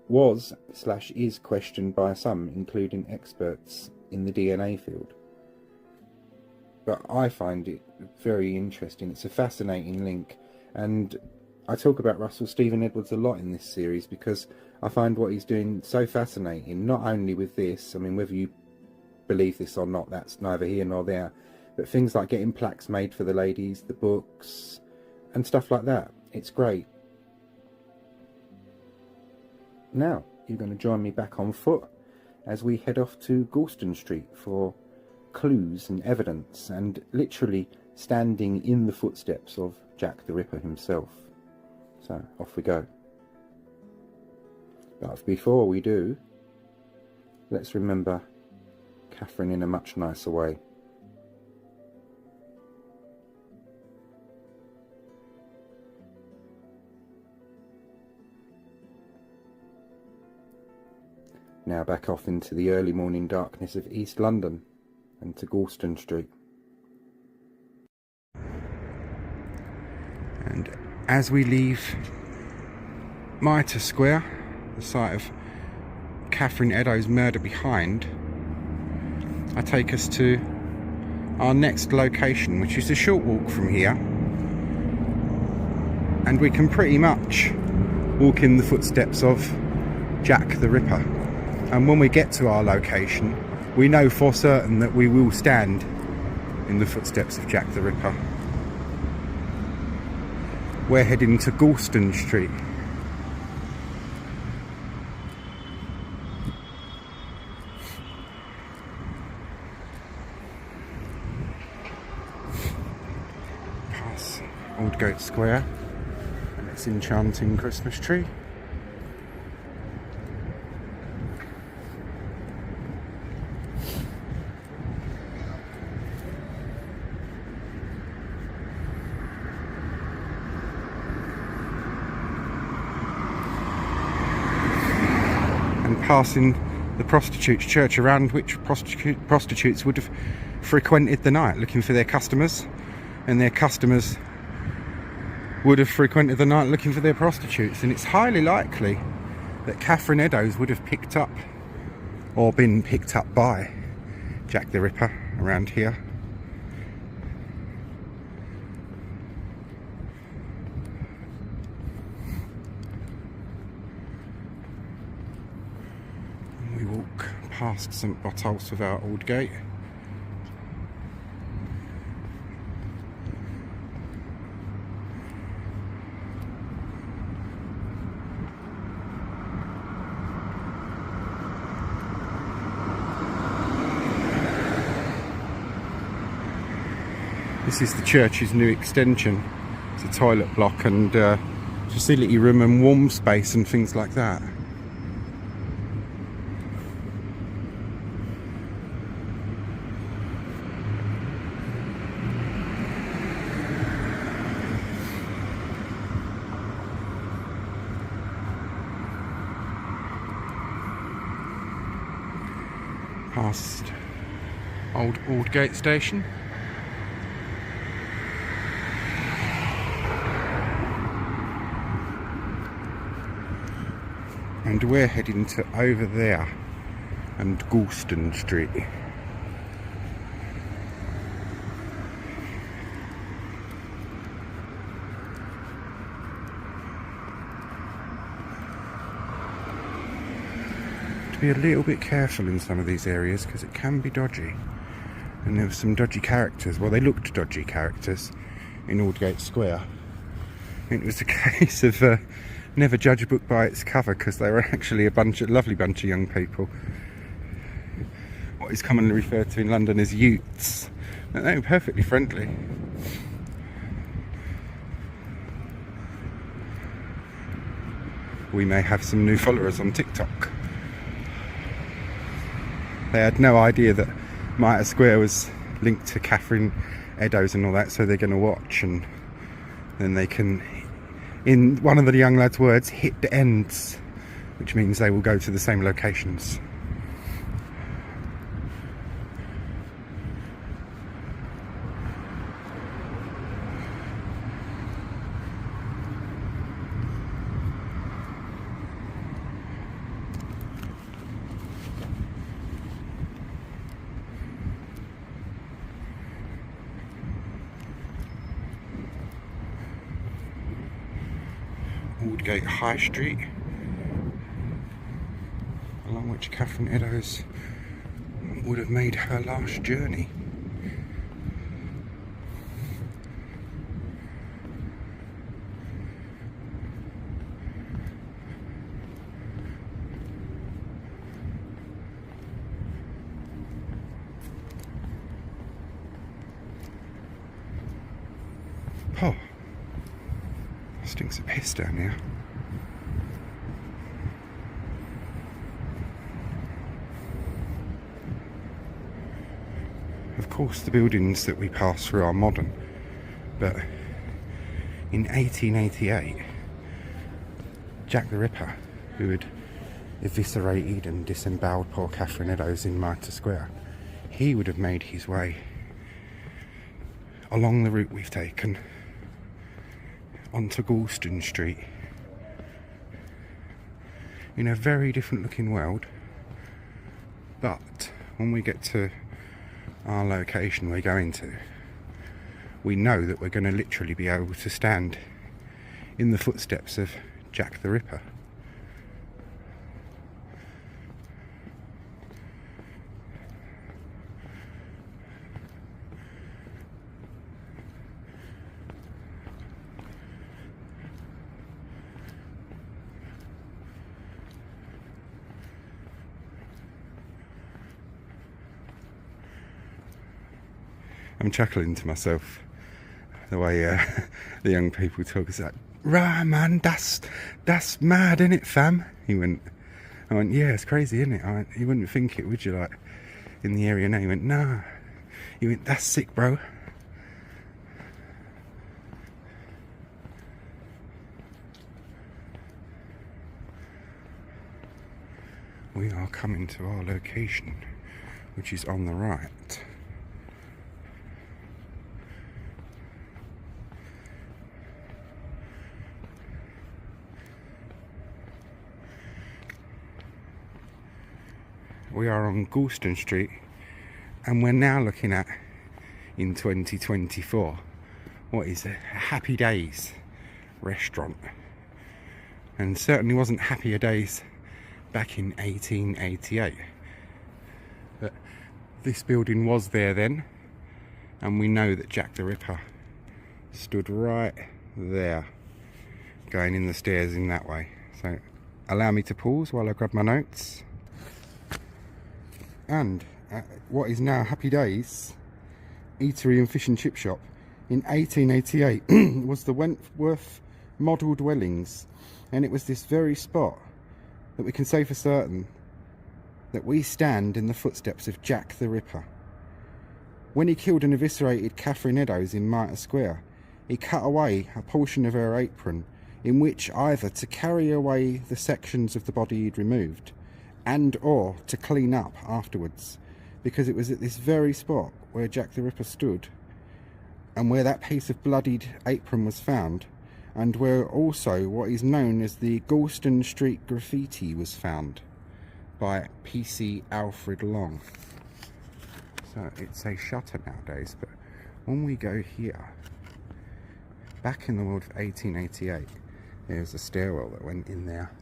Speaker 2: was/is questioned by some, including experts in the DNA field. But I find it very interesting. It's a fascinating link, and I talk about Russell Stephen Edwards a lot in this series because I find what he's doing so fascinating, not only with this, I mean, whether you believe this or not, that's neither here nor there, but things like getting plaques made for the ladies, the books, and stuff like that. It's great. Now, you're going to join me back on foot as we head off to Goulston Street for clues and evidence, and literally standing in the footsteps of Jack the Ripper himself. So, off we go. But before we do, let's remember Catherine in a much nicer way. Now back off into the early morning darkness of East London and to Goulston Street.
Speaker 1: And as we leave Mitre Square, the site of Catherine Eddowes' murder behind, I take us to our next location, which is a short walk from here, and we can pretty much walk in the footsteps of Jack the Ripper. And when we get to our location, we know for certain that we will stand in the footsteps of Jack the Ripper. We're heading to Goulston Street. Pass Aldgate Square and its enchanting Christmas tree. Passing the prostitutes' church, around which prostitutes would have frequented the night looking for their customers, and their customers would have frequented the night looking for their prostitutes. And it's highly likely that Catherine Eddowes would have picked up or been picked up by Jack the Ripper around here. We walk past St Botolph's without Aldgate. This is the church's new extension. It's a toilet block and facility room and warm space and things like that. Past Old Aldgate Station. And we're heading to over there and Goulston Street. Be a little bit careful in some of these areas because it can be dodgy, and there were some dodgy characters. Well, they looked dodgy characters in Aldgate Square. It was a case of never judge a book by its cover, because they were actually a lovely bunch of young people, what is commonly referred to in London as youths. And they were perfectly friendly. We may have some new followers on TikTok. They had no idea that Mitre Square was linked to Catherine Eddowes and all that, so they're going to watch, and then they can, in one of the young lads' words, hit the ends, which means they will go to the same locations. Aldgate High Street, along which Catherine Eddowes would have made her last journey. Oh, stinks of piss down here. course the buildings that we pass through are modern, but in 1888, Jack the Ripper, who had eviscerated and disemboweled poor Catherine Eddowes in Mitre Square, he would have made his way along the route we've taken onto Goulston Street in a very different looking world. But when we get to our location we're going to, we know that we're going to literally be able to stand in the footsteps of Jack the Ripper. I'm chuckling to myself the way the young people talk. It's like, "Right, man, that's mad, innit, fam?" I went, "Yeah, it's crazy, innit?" I went, "You wouldn't think it, would you, like, in the area now?" He went, "Nah." He went, "That's sick, bro." We are coming to our location, which is on the right. We are on Goulston Street, and we're now looking at, in 2024, what is a Happy Days restaurant. And certainly wasn't happier days back in 1888. But this building was there then, and we know that Jack the Ripper stood right there, going in the stairs in that way. So allow me to pause while I grab my notes. And what is now Happy Days Eatery and Fish and Chip Shop in 1888 was the Wentworth Model Dwellings, and it was this very spot that we can say for certain that we stand in the footsteps of Jack the Ripper. When he killed and eviscerated Catherine Eddowes in Mitre Square, he cut away a portion of her apron, in which either to carry away the sections of the body he'd removed and or to clean up afterwards, because it was at this very spot where Jack the Ripper stood and where that piece of bloodied apron was found, and where also what is known as the Goulston Street Graffiti was found by PC Alfred Long. So it's a shutter nowadays, but when we go here, back in the world of 1888, there's a stairwell that went in there,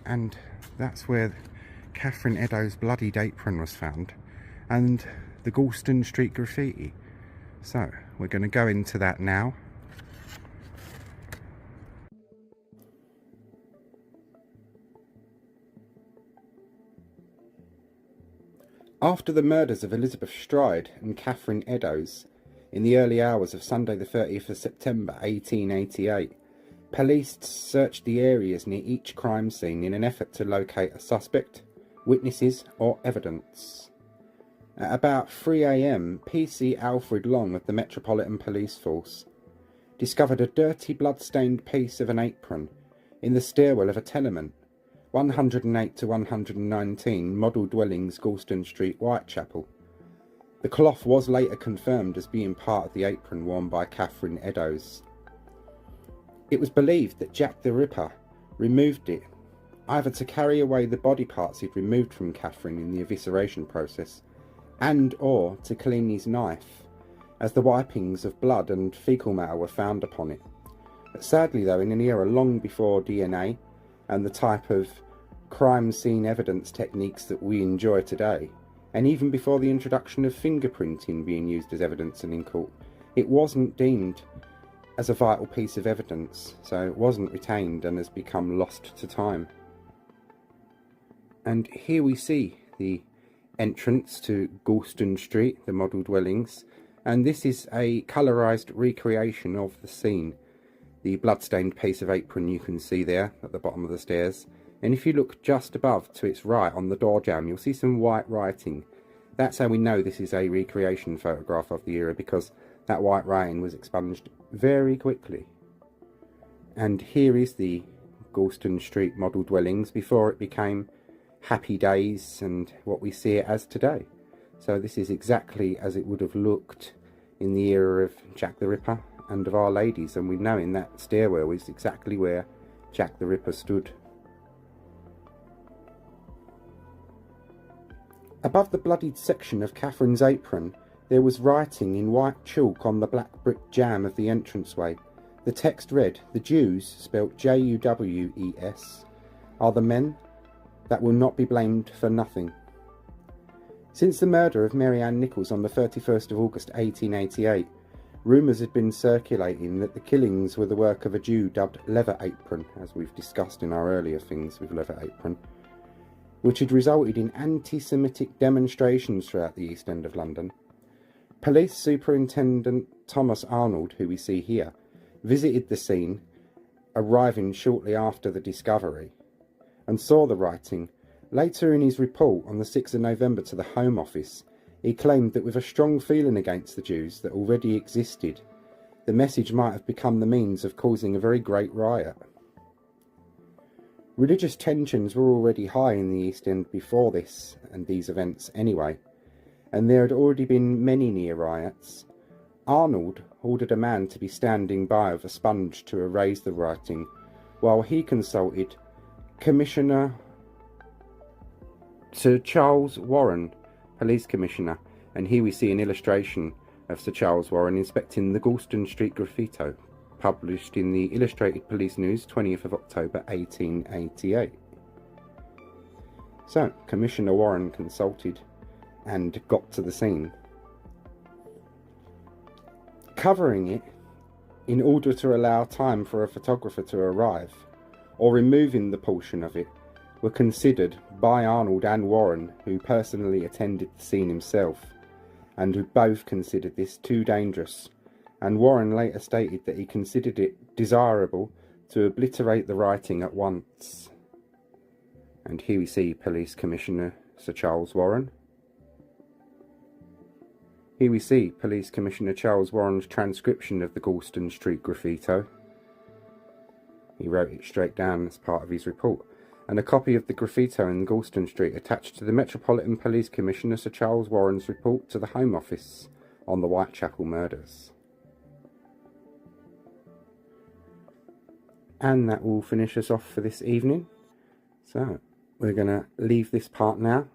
Speaker 1: and that's where Catherine Eddowes' bloodied apron was found, and the Goulston Street Graffiti. So we're going to go into that now.
Speaker 2: After the murders of Elizabeth Stride and Catherine Eddowes in the early hours of Sunday the 30th of September 1888, police searched the areas near each crime scene in an effort to locate a suspect, witnesses or evidence. At about 3 a.m, PC Alfred Long of the Metropolitan Police Force discovered a dirty blood-stained piece of an apron in the stairwell of a tenement, 108 to 119 Model Dwellings, Goulston Street, Whitechapel. The cloth was later confirmed as being part of the apron worn by Catherine Eddowes. It was believed that Jack the Ripper removed it either to carry away the body parts he'd removed from Catherine in the evisceration process, and or to clean his knife, as the wipings of blood and fecal matter were found upon it. But sadly though, in an era long before DNA and the type of crime scene evidence techniques that we enjoy today, and even before the introduction of fingerprinting being used as evidence and in court, it wasn't deemed as a vital piece of evidence, so it wasn't retained and has become lost to time. And here we see the entrance to Goulston Street, the Model Dwellings, and this is a colourised recreation of the scene. The blood-stained piece of apron you can see there at the bottom of the stairs, and if you look just above to its right on the door jamb, you'll see some white writing, That's how we know this is a recreation photograph of the era, because that white rain was expunged very quickly. And here is the Goulston Street model dwellings before it became Happy Days and what we see it as today. So this is exactly as it would have looked in the era of Jack the Ripper and of Our Ladies, and we know in that stairwell is exactly where Jack the Ripper stood. Above the bloodied section of Catherine's apron, there was writing in white chalk on the black brick jamb of the entranceway. The text read, "The Jews, spelt Juwes, are the men that will not be blamed for nothing." Since the murder of Mary Ann Nichols on the 31st of August 1888, rumours had been circulating that the killings were the work of a Jew dubbed Leather Apron, as we've discussed in our earlier things with Leather Apron, which had resulted in anti-Semitic demonstrations throughout the East End of London. Police Superintendent Thomas Arnold, who we see here, visited the scene, arriving shortly after the discovery, and saw the writing. Later in his report on the 6th of November to the Home Office, he claimed that with a strong feeling against the Jews that already existed, the message might have become the means of causing a very great riot. Religious tensions were already high in the East End before this and these events anyway, and there had already been many near riots. Arnold ordered a man to be standing by with a sponge to erase the writing, while he consulted Commissioner Sir Charles Warren, Police Commissioner, and here we see an illustration of Sir Charles Warren inspecting the Goulston Street graffito, published in the Illustrated Police News, 20th of October 1888. So, Commissioner Warren consulted and got to the scene. Covering it in order to allow time for a photographer to arrive, or removing the portion of it, were considered by Arnold and Warren, who personally attended the scene himself, and who both considered this too dangerous, and Warren later stated that he considered it desirable to obliterate the writing at once. And here we see Police Commissioner Sir Charles Warren. Here we see Police Commissioner Charles Warren's transcription of the Goulston Street graffito. He wrote it straight down as part of his report. And a copy of the graffito in Goulston Street attached to the Metropolitan Police Commissioner Sir Charles Warren's report to the Home Office on the Whitechapel murders. And that will finish us off for this evening. So, we're going to leave this part now